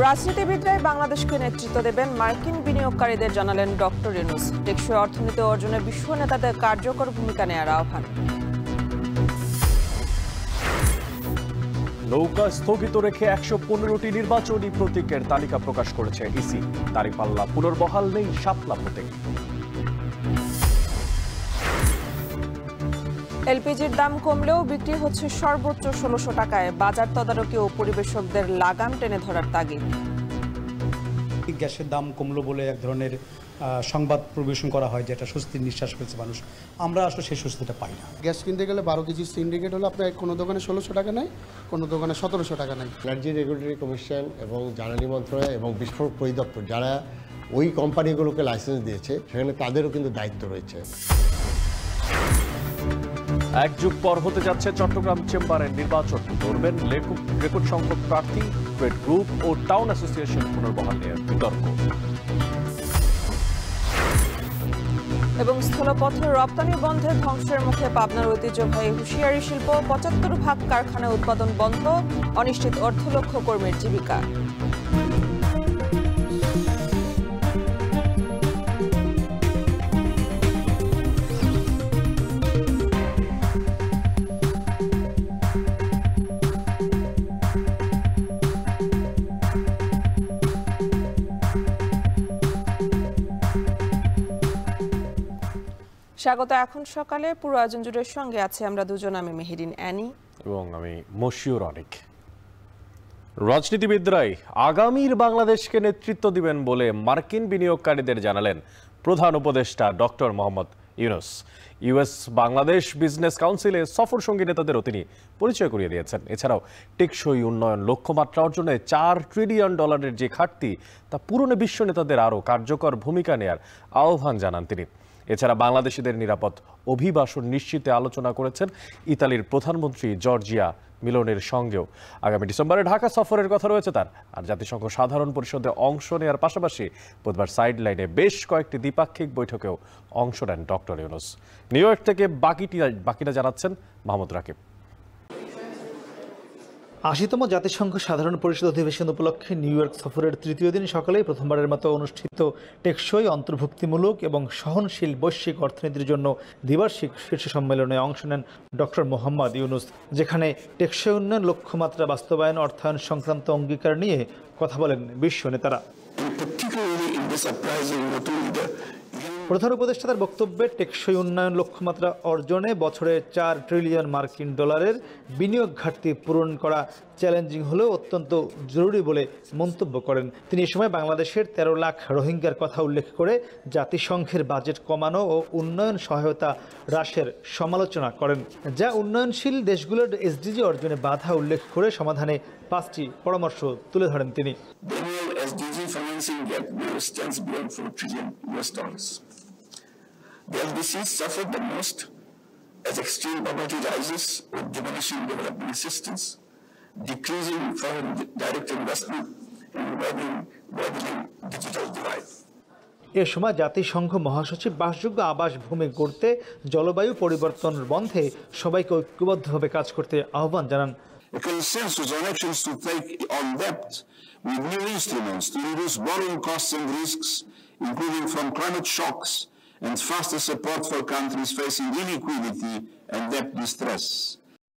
রাজনীতিবিদরাই বাংলাদেশকে নেতৃত্ব দেবেন, মার্কিন বিনিয়োগকারীদের জানালেন ডক্টর ইউনূস। টেকসই অর্থনীতি অর্জনে বিশ্ব নেতাদের কার্যকর ভূমিকা নেওয়ার আহ্বান। নৌকা স্থগিত রেখে ১১৫টি নির্বাচনী প্রতীকের তালিকা প্রকাশ করেছে ইসি। দাঁড়িপাল্লা পুনর্বহাল নেই শাপলা প্রতীক। এলপিজির দাম কমলেও বিক্রি হচ্ছে সর্বোচ্চ ১৬০০ টাকায়। বাজার তদারকি ও পরিবেশকদের লাগাম টেনে ধরার তাগিদ। গ্যাসের দাম কমলো বলে এক ধরনের সংবাদ পরিবেশন করা হয়, যেটা স্বস্তির নিঃশ্বাস ফেলছে মানুষ। আমরা আসলে সেই স্বস্তিটা পাই না। গ্যাস কিনতে গেলে 12 কেজি সিন্ডিকেট হলো আপনার কোনো দোকানে ১৬০০ টাকা নেয়, কোনো দোকানে ১৭০০ টাকা নেয়। এনার্জি রেগুলেটরি কমিশন এবং জ্বালানি মন্ত্রণালয় এবং বিস্ফোরক পরিদপ্তর যারা ওই কোম্পানিগুলোকে লাইসেন্স দিয়েছে, সেখানে তাদেরও কিন্তু দায়িত্ব রয়েছে। এক যুগ পর হতে যাচ্ছে চট্টগ্রাম চেম্বারের নির্বাচন। লড়বেন রেকর্ড সংখ্যক প্রার্থী। ট্রেড গ্রুপ ও টাউন অ্যাসোসিয়েশন পুনর্বহাল নিয়ে বিতর্ক। এবং স্থলপথে রপ্তানি বন্ধে ধ্বংসের মুখে পাবনার ঐতিহ্যবাহী হুঁশিয়ারি শিল্প। ৭৫ কারখানায় উৎপাদন বন্ধ, অনিশ্চিত অর্ধলক্ষ কর্মীর জীবিকা। স্বাগত। এখন সকালে পুরো আয়োজন জুড়ে সঙ্গে আছে আমরা দুজন, আমি মেহেরিন অ্যানি এবং আমি মশিউর অনিক। রাজনীতিবিদরাই আগামীর বাংলাদেশকে নেতৃত্ব দিবেন বলে মার্কিন বিনিয়োগকারীদের জানালেন প্রধান উপদেষ্টা doctor Mohammad Yunus. US Bangladesh business কাউন্সিলে সফর সঙ্গী নেতাদেরও তিনি পরিচয় করিয়ে দিয়েছেন। এছাড়াও টেকসই উন্নয়ন লক্ষ্যমাত্রা অর্জনে $4 ট্রিলিয়ন যে ঘাটতি তা পূরণে বিশ্ব নেতাদের আরও কার্যকর ভূমিকা নেয়ার আহ্বান জানান তিনি। এছাড়া বাংলাদেশিদের নিরাপদ অভিবাসন নিশ্চিতে আলোচনা করেছেন ইতালির প্রধানমন্ত্রী জর্জিয়া মিলোনের সঙ্গেও। আগামী ডিসেম্বরে ঢাকা সফরের কথা রয়েছে তার। আর জাতিসংঘ সাধারণ পরিষদে অংশ নেওয়ার পাশাপাশি বুধবার সাইডলাইনে বেশ কয়েকটি দ্বিপাক্ষিক বৈঠকেও অংশ নেন ডক্টর ইউনূস। নিউ ইয়র্ক থেকে বাকিটা জানাচ্ছেন মাহমুদ রাকিব। ৮০তম জাতিসংঘ সাধারণ পরিষদ অধিবেশন উপলক্ষে নিউ ইয়র্ক সফরের তৃতীয় দিন সকালে প্রথমবারের মতো অনুষ্ঠিত টেকসই অন্তর্ভুক্তিমূলক এবং সহনশীল বৈশ্বিক অর্থনীতির জন্য দ্বিবার্ষিক শীর্ষ সম্মেলনে অংশ নেন ডক্টর মোহাম্মদ ইউনূস, যেখানে টেকসই উন্নয়ন লক্ষ্যমাত্রা বাস্তবায়ন অর্থায়ন সংক্রান্ত অঙ্গীকার নিয়ে কথা বলেন বিশ্ব নেতারা। প্রধান উপদেষ্টা তার বক্তব্যে টেকসই উন্নয়ন লক্ষ্যমাত্রা অর্জনে বছরে $4 ট্রিলিয়ন বিনিয়োগ ঘাটতি পূরণ করা চ্যালেঞ্জিং হলেও অত্যন্ত জরুরি বলে মন্তব্য করেন তিনি। এ সময় বাংলাদেশের 13 লাখ রোহিঙ্গার কথা উল্লেখ করে জাতিসংঘের বাজেট কমানো ও উন্নয়ন সহায়তা হ্রাসের সমালোচনা করেন, যা উন্নয়নশীল দেশগুলোর এসডিজি অর্জনে বাধা উল্লেখ করে সমাধানে 5টি পরামর্শ তুলে ধরেন তিনি। The LDCs suffered the most as extreme poverty rises with diminishing development assistance, decreasing foreign direct investment, and widening digital divide. এ সময় জাতিসংঘ মহাসচিব বাসযোগ্য আবাস ভূমি গড়তে, জলবায়ু পরিবর্তন বন্ধে সবাইকে ঐক্যবদ্ধভাবে কাজ করতে আহ্বান জানান। A consensus on actions to take on debt with new instruments to reduce borrowing costs and risks, including from climate shocks, and faster support for countries facing illiquidity and debt distress.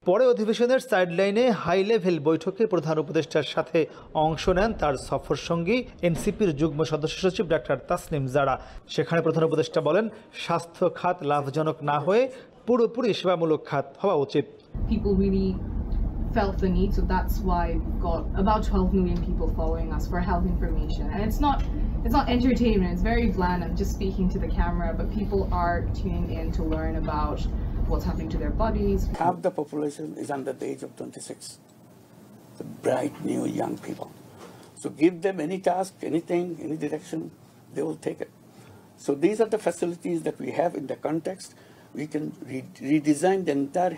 পরে অধিবেশনের সাইডলাইনে high level বৈঠকে প্রধান উপদেষ্টার সাথে অংশ নেন তার সফর সঙ্গী এনসিপির যুগ্ম সদস্য সচিব ডাক্তার তাসনিম জারা। সেখানে প্রধান উপদেষ্টা বলেন, স্বাস্থ্য খাত লাভজনক না হয়ে পুরোপুরি সেবামূলক খাত হওয়া উচিত। Felt the need, so that's why we've got about 12 million people following us for health information, and it's not entertainment, it's very bland. I'm just speaking to the camera, but people are tuning in to learn about what's happening to their bodies. Half the population is under the age of 26, the bright new young people, so give them any task, anything, any direction, they will take it. So these are the facilities that we have in the context. We can redesign the entire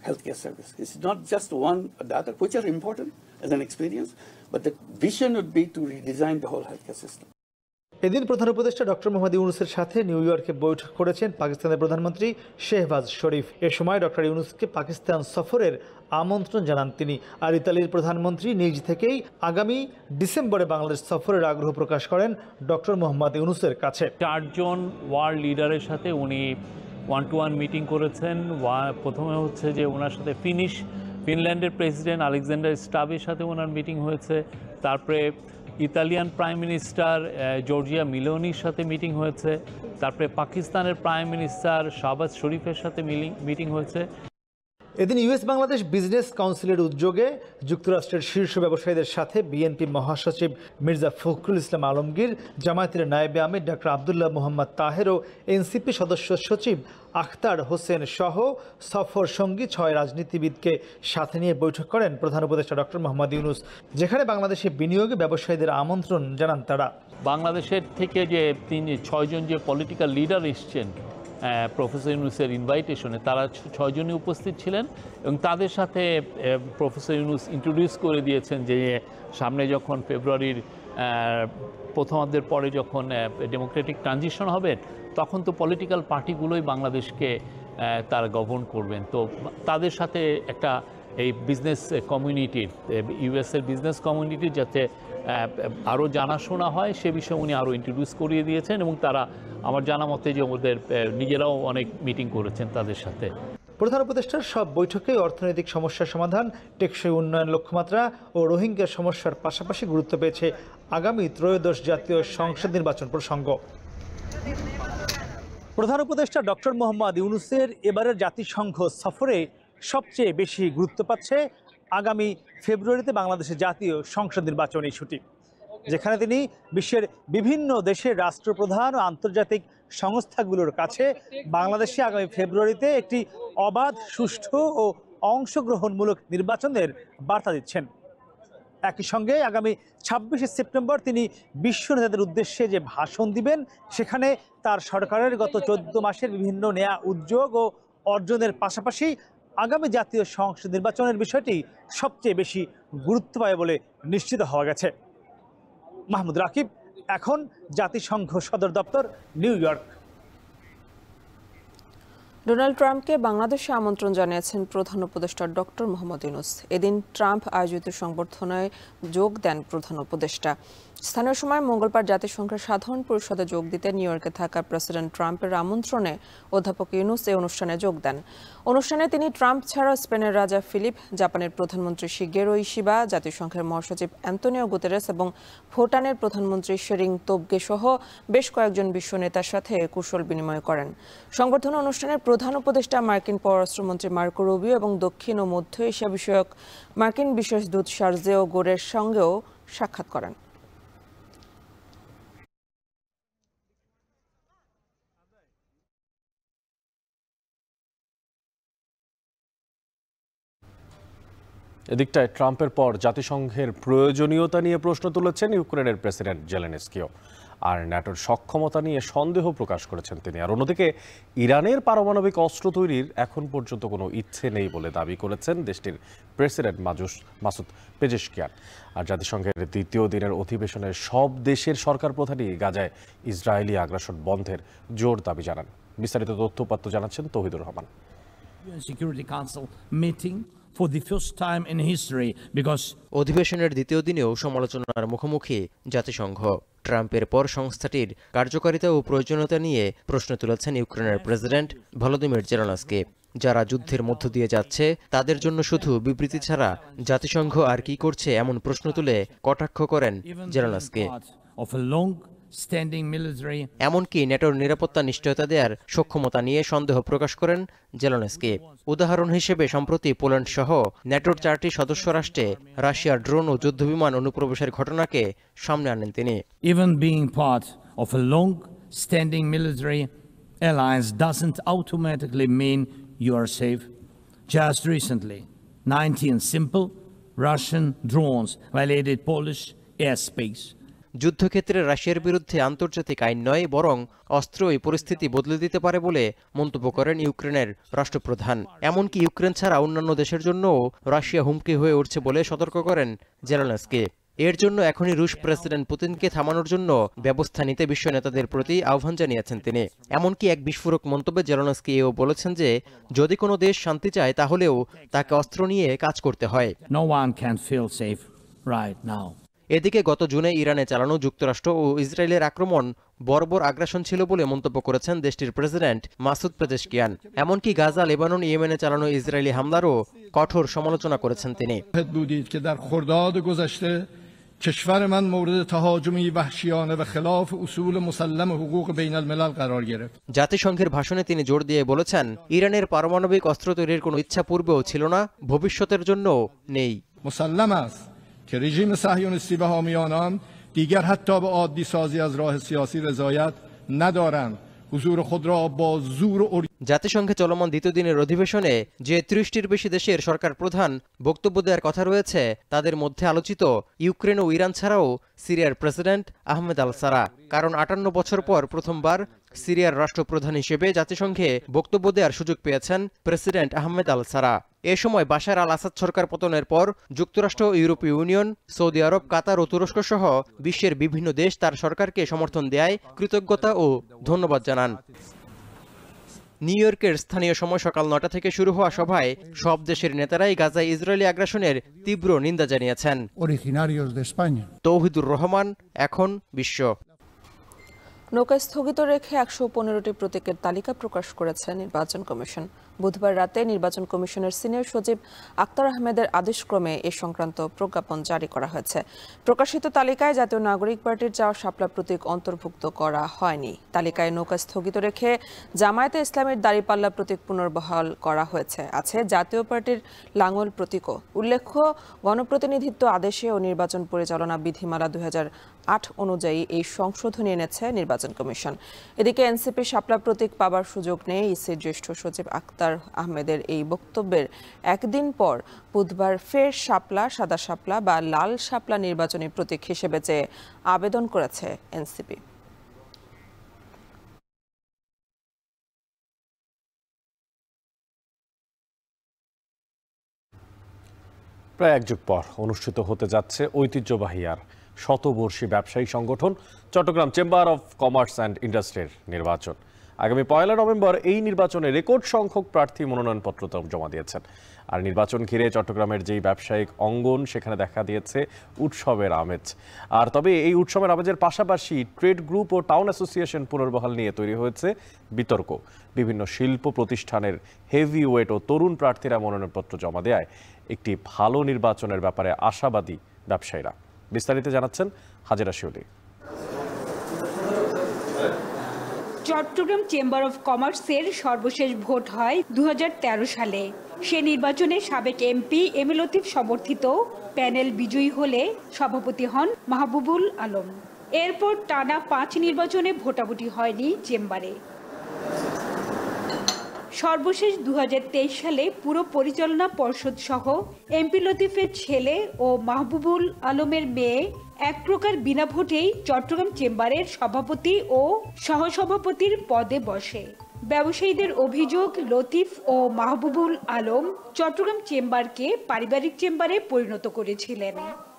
healthcare service. It's not just one or the other, which are important as an experience, but the vision would be to redesign the whole healthcare system. এদিন প্রধান উপদেষ্টা doctor Mohammad ইউনূসের সাথে new ইয়র্কে বৈঠক করেছেন পাকিস্তানের প্রধানমন্ত্রী শেহবাজ শরীফ। এ সময় ডক্টর ইউনূসকে পাকিস্তান সফরের আমন্ত্রণ জানান তিনি। আর ইতালির প্রধানমন্ত্রী নিজ থেকেই আগামী ডিসেম্বরে বাংলাদেশ সফরের আগ্রহ প্রকাশ করেন ডক্টর মোহাম্মদ ইউনূসের কাছে। 4 জন ওয়ার্ল্ড লিডারের সাথে উনি 1-to-1 মিটিং করেছেন। প্রথমে হচ্ছে যে ওনার সাথে ফিনল্যান্ডের প্রেসিডেন্ট আলেকজান্ডার স্টাবের সাথে ওনার মিটিং হয়েছে। তারপরে ইতালিয়ান প্রাইম মিনিস্টার জর্জিয়া মিলোনির সাথে মিটিং হয়েছে। তারপরে পাকিস্তানের প্রাইম মিনিস্টার শাহবাজ শরীফের সাথে মিটিং হয়েছে। এদিন ইউএস বাংলাদেশ বিজনেস কাউন্সিলের উদ্যোগে যুক্তরাষ্ট্রের শীর্ষ ব্যবসায়ীদের সাথে বিএনপি মহাসচিব মির্জা ফখরুল ইসলাম আলমগীর, জামায়াতের নায়েবে আমির ডক্টর আবদুল্লাহ মোহাম্মদ তাহের ও এনসিপি সদস্য সচিব আখতার হোসেন সহ সফর সঙ্গী 6 রাজনীতিবিদকে সাথে নিয়ে বৈঠক করেন প্রধান উপদেষ্টা ডক্টর মোহাম্মদ ইউনূস, যেখানে বাংলাদেশে বিনিয়োগে ব্যবসায়ীদের আমন্ত্রণ জানান তারা। বাংলাদেশের থেকে যে 6 জন যে পলিটিক্যাল লিডার এসছেন প্রফেসর ইউনূসের ইনভাইটেশনে, তারা 6 জনই উপস্থিত ছিলেন এবং তাদের সাথে প্রফেসর ইউনূস ইন্ট্রোডিউস করে দিয়েছেন যে সামনে যখন ফেব্রুয়ারির প্রথমার্ধের পরে যখন ডেমোক্রেটিক ট্রানজিশন হবে, তখন তো পলিটিক্যাল পার্টিগুলোই বাংলাদেশকে তারা গভর্ন করবেন। তো তাদের সাথে একটা এই বিজনেস কমিউনিটির, ইউএসের বিজনেস কমিউনিটির যাতে আরও জানাশোনা হয় সে বিষয়ে উনি আরও ইন্ট্রোডিউস করিয়ে দিয়েছেন এবং তারা আমার জানা মতে যে ওদের নিজেরাও অনেক মিটিং করেছেন তাদের সাথে। প্রধান উপদেষ্টার সব বৈঠকেই অর্থনৈতিক সমস্যার সমাধান, টেকসই উন্নয়ন লক্ষ্যমাত্রা ও রোহিঙ্গা সমস্যার পাশাপাশি গুরুত্ব পেয়েছে আগামী ত্রয়োদশ জাতীয় সংসদ নির্বাচন প্রসঙ্গ। প্রধান উপদেষ্টা ডক্টর মোহাম্মদ ইউনূসের এবারের জাতিসংঘ সফরে সবচেয়ে বেশি গুরুত্ব পাচ্ছে আগামী ফেব্রুয়ারিতে বাংলাদেশের জাতীয় সংসদ নির্বাচন ইস্যুটি, যেখানে তিনি বিশ্বের বিভিন্ন দেশের রাষ্ট্রপ্রধান ও আন্তর্জাতিক সংস্থাগুলোর কাছে বাংলাদেশে আগামী ফেব্রুয়ারিতে একটি অবাধ, সুষ্ঠু ও অংশগ্রহণমূলক নির্বাচনের বার্তা দিচ্ছেন। একই সঙ্গে আগামী 26শে সেপ্টেম্বর তিনি বিশ্ব নেতাদের উদ্দেশ্যে যে ভাষণ দিবেন, সেখানে তার সরকারের গত 14 মাসের বিভিন্ন নেয়া উদ্যোগ ও অর্জনের পাশাপাশি আগামী জাতীয় সংসদ নির্বাচনের বিষয়টি সবচেয়ে বেশি গুরুত্ব পায় বলে নিশ্চিত হওয়া গেছে। মাহমুদ রাকিব, এখন জাতিসংঘ সদর দপ্তর, নিউ ইয়র্ক। ডোনাল্ড ট্রাম্পকে বাংলাদেশে আমন্ত্রণ জানিয়েছেন প্রধান উপদেষ্টা ডক্টর মোহাম্মদ ইউনূস। এদিন ট্রাম্প আয়োজিত সংবর্ধনায় যোগ দেন প্রধান উপদেষ্টা। স্থানীয় সময় মঙ্গলবার জাতিসংঘের সাধারণ পরিষদে যোগ দিতে নিউ ইয়র্কে থাকা প্রেসিডেন্ট ট্রাম্পের আমন্ত্রণে অধ্যাপক ইউনূস এই অনুষ্ঠানে যোগ দেন। অনুষ্ঠানে তিনি ট্রাম্প ছাড়া স্পেনের রাজা ফিলিপ, জাপানের প্রধানমন্ত্রী শিগেরো ইশিবা, জাতিসংঘের মহাসচিব অ্যান্তোনিও গুতেরেস এবং ভুটানের প্রধানমন্ত্রী শেরিং তোবগে সহ বেশ কয়েকজন বিশ্ব নেতার সাথে কুশল বিনিময় করেন। সংবর্ধনা অনুষ্ঠানে প্রধান উপদেষ্টা মার্কিন পররাষ্ট্রমন্ত্রী মার্কো রুবিও এবং দক্ষিণ ও মধ্য এশিয়া বিষয়ক মার্কিন বিশেষ দূত সার্জেও গোরের সঙ্গেও সাক্ষাৎ করেন। এদিকটায় ট্রাম্পের পর জাতিসংঘের প্রয়োজনীয়তা নিয়ে প্রশ্ন তুলেছেন ইউক্রেনের প্রেসিডেন্ট জেলেনস্কিও, আর ন্যাটোর সক্ষমতা নিয়ে সন্দেহ প্রকাশ করেছেন তিনি। আর অন্যদিকে ইরানের পারমাণবিক অস্ত্র তৈরির এখন পর্যন্ত কোনো ইচ্ছে নেই বলে দাবি করেছেন দেশটির প্রেসিডেন্ট মাসুদ পেজেশকিয়ান। আর জাতিসংঘের দ্বিতীয় দিনের অধিবেশনের সব দেশের সরকার প্রধানই গাজায় ইসরায়েলি আগ্রাসন বন্ধের জোর দাবি জানান। বিস্তারিত তথ্যপাত্র জানাচ্ছেন তৌহিদুর রহমান। অধিবেশনের দ্বিতীয় দিনেও সমালোচনার মুখোমুখি জাতিসংঘ। ট্রাম্পের পর সংস্থাটির কার্যকারিতা ও প্রয়োজনীয়তা নিয়ে প্রশ্ন তুলেছেন ইউক্রেনের প্রেসিডেন্ট ভলোদিমির জেলেনস্কি। যারা যুদ্ধের মধ্য দিয়ে যাচ্ছে তাদের জন্য শুধু বিবৃতি ছাড়া জাতিসংঘ আর কি করছে এমন প্রশ্ন তুলে কটাক্ষ করেন জেলেনস্কি। এমনকি ন্যাটোর নিরাপত্তা নিশ্চয়তা দেওয়ার সক্ষমতা নিয়ে সন্দেহ প্রকাশ করেন জেলেনস্কি। উদাহরণ হিসেবে সম্প্রতি পোল্যান্ড সহ ন্যাটোর 4টি সদস্য রাষ্ট্রে রাশিয়ার ড্রোন ও যুদ্ধবিমান অনুপ্রবেশের ঘটনাকে সামনে আনেন তিনি। Even being part of a long-standing military alliance doesn't automatically mean you are safe. Just recently, 19 simple Russian drones violated Polish airspace. যুদ্ধক্ষেত্রে রাশিয়ার বিরুদ্ধে আন্তর্জাতিক আইন নয়, বরং অস্ত্র এই পরিস্থিতি বদলে দিতে পারে বলে মন্তব্য করেন ইউক্রেনের রাষ্ট্রপ্রধান। এমনকি ইউক্রেন ছাড়া অন্যান্য দেশের জন্যও রাশিয়া হুমকি হয়ে উঠছে বলে সতর্ক করেন জেলেনস্কি। এর জন্য এখনই রুশ প্রেসিডেন্ট পুতিনকে থামানোর জন্য ব্যবস্থা নিতে বিশ্ব নেতাদের প্রতি আহ্বান জানিয়েছেন তিনি। এমনকি এক বিস্ফোরক মন্তব্যে জেলেনস্কি এও বলেছেন যে যদি কোনো দেশ শান্তি চায় তাহলেও তাকে অস্ত্র নিয়ে কাজ করতে হয়। No one can feel safe right now. এদিকে গত জুনে ইরানে চালানো যুক্তরাষ্ট্র ও ইসরায়েলের আক্রমণ বর্বর আগ্রাসন ছিল বলে মন্তব্য করেছেন দেশটির প্রেসিডেন্ট মাসুদ পেজেশকিয়ান। এমনকি গাজা, লেবানন, ইয়েমেনে চালানো ইসরায়েলি হামলারও কঠোর সমালোচনা করেছেন তিনি। کشور من مورد تهاجمی وحشیانه و خلاف اصول مسلم حقوق بین الملل قرار گرفت. জাতিসংঘের ভাষণে তিনি জোর দিয়ে বলেছেন, ইরানের পারমাণবিক অস্ত্র তৈরির কোনো ইচ্ছা পূর্বেও ছিল না, ভবিষ্যতের জন্য নেই। مسلم است که رژیم صهیونیستی و حامیان آن دیگر حتی به عادی سازی از راه سیاسی رضایت ندارند. হুজুর খুদরা বা জোর। জাতিসংঘে চলমান দ্বিতীয় দিনের অধিবেশনে যে ৩০টির বেশি দেশের সরকার প্রধান বক্তব্য দেওয়ার কথা রয়েছে তাদের মধ্যে আলোচিত ইউক্রেন ও ইরান ছাড়াও সিরিয়ার প্রেসিডেন্ট আহমেদ আল সারা। কারণ ৫৮ বছর পর প্রথমবার সিরিয়ার রাষ্ট্রপ্রধান হিসেবে জাতিসংঘে বক্তব্য দেওয়ার সুযোগ পেয়েছেন প্রেসিডেন্ট আহমেদ আল সারা। এ সময় বাশার আল আসাদ সরকার পতনের পর যুক্তরাষ্ট্র, ইউরোপীয় ইউনিয়ন, সৌদি আরব, কাতার ও তুরস্ক সহ বিশ্বের বিভিন্ন দেশ তার সরকারকে সমর্থন দেয়, কৃতজ্ঞতা ও ধন্যবাদ জানান। নিউ ইয়র্কের স্থানীয় সময় সকাল ৯টা থেকে শুরু হওয়া সভায় সব দেশের নেতারাই গাজায় ইসরায়েলি আগ্রাসনের তীব্র নিন্দা জানিয়েছেন। তৌহিদুর রহমান, এখন বিশ্ব। নৌকা স্থগিত রেখে ১১৫টি প্রতীকের তালিকা প্রকাশ করেছে নির্বাচন কমিশন। বুধবার রাতে নির্বাচন কমিশনের সিনিয়র সচিব আক্তার আহমেদের আদেশক্রমে এ সংক্রান্ত প্রজ্ঞাপন জারি করা হয়েছে। প্রকাশিত তালিকায় জাতীয় নাগরিক পার্টির চাওয়া শাপলা প্রতীক অন্তর্ভুক্ত করা হয়নি। তালিকায় নৌকা স্থগিত রেখে জামায়াতে ইসলামের দাঁড়িপাল্লা প্রতীক পুনর্বহাল করা হয়েছে। আছে জাতীয় পার্টির লাঙ্গল প্রতীকও। উল্লেখ্য, গণপ্রতিনিধিত্ব আদেশে ও নির্বাচন পরিচালনা বিধিমালা ২০০৮ অনুযায়ী এই সংশোধনী এনেছে নির্বাচন কমিশন। এদিকে এনসিপি শাপলা প্রতীক পাবার সুযোগ নেই ইসির জ্যেষ্ঠ সচিব আক্তার আহমেদের এই বক্তব্যের একদিন পর বুধবার ফের শাপলা, সাদা শাপলা বা লাল শাপলা নির্বাচনী প্রতীক হিসেবে চেয়ে আবেদন করেছে এনসিপি। প্রায় এক যুগ পর অনুষ্ঠিত হতে যাচ্ছে ঐতিহ্যবাহী আর শতবর্ষী ব্যবসায়ী সংগঠন Chattogram chamber of commerce and ইন্ডাস্ট্রির নির্বাচন। আগামী ১ নভেম্বর এই নির্বাচনে রেকর্ড সংখ্যক প্রার্থী মনোনয়নপত্র জমা দিয়েছেন। আর নির্বাচন ঘিরে চট্টগ্রামের যেই ব্যবসায়িক অঙ্গন, সেখানে দেখা দিয়েছে উৎসবের আমেজ। আর তবে এই উৎসবের আমেজের পাশাপাশি ট্রেড গ্রুপ ও টাউন অ্যাসোসিয়েশন পুনর্বহাল নিয়ে তৈরি হয়েছে বিতর্ক। বিভিন্ন শিল্প প্রতিষ্ঠানের হেভি ওয়েট ও তরুণ প্রার্থীরা মনোনয়নপত্র জমা দেয় একটি ভালো নির্বাচনের ব্যাপারে আশাবাদী ব্যবসায়ীরা। বিস্তারিত জানাচ্ছেন হাজেরা শিউলি। চট্টগ্রাম চেম্বার অফ কমার্সের সর্বশেষ ভোট হয় ২০১৩ সালে। সে নির্বাচনে সাবেক এমপি এম এ লতিফ সমর্থিত প্যানেল বিজয়ী হলে সভাপতি হন মাহবুবুল আলম। এরপর টানা ৫ নির্বাচনে ভোটাভুটি হয়নি চেম্বারে। সর্বশেষ ২০২৩ সালে পুরো পরিচালনা পর্ষদ সহ এমপি লতিফের ছেলে ও মাহবুবুল আলমের মেয়ে এক প্রকার বিনা ভোটেই চট্টগ্রাম চেম্বারের সভাপতি ও সহসভাপতির পদে বসে। ব্যবসায়ীদের অভিযোগ, লতিফ ও মাহবুবুল আলম চট্টগ্রাম চেম্বারকে পারিবারিক চেম্বারে পরিণত করেছিলেন।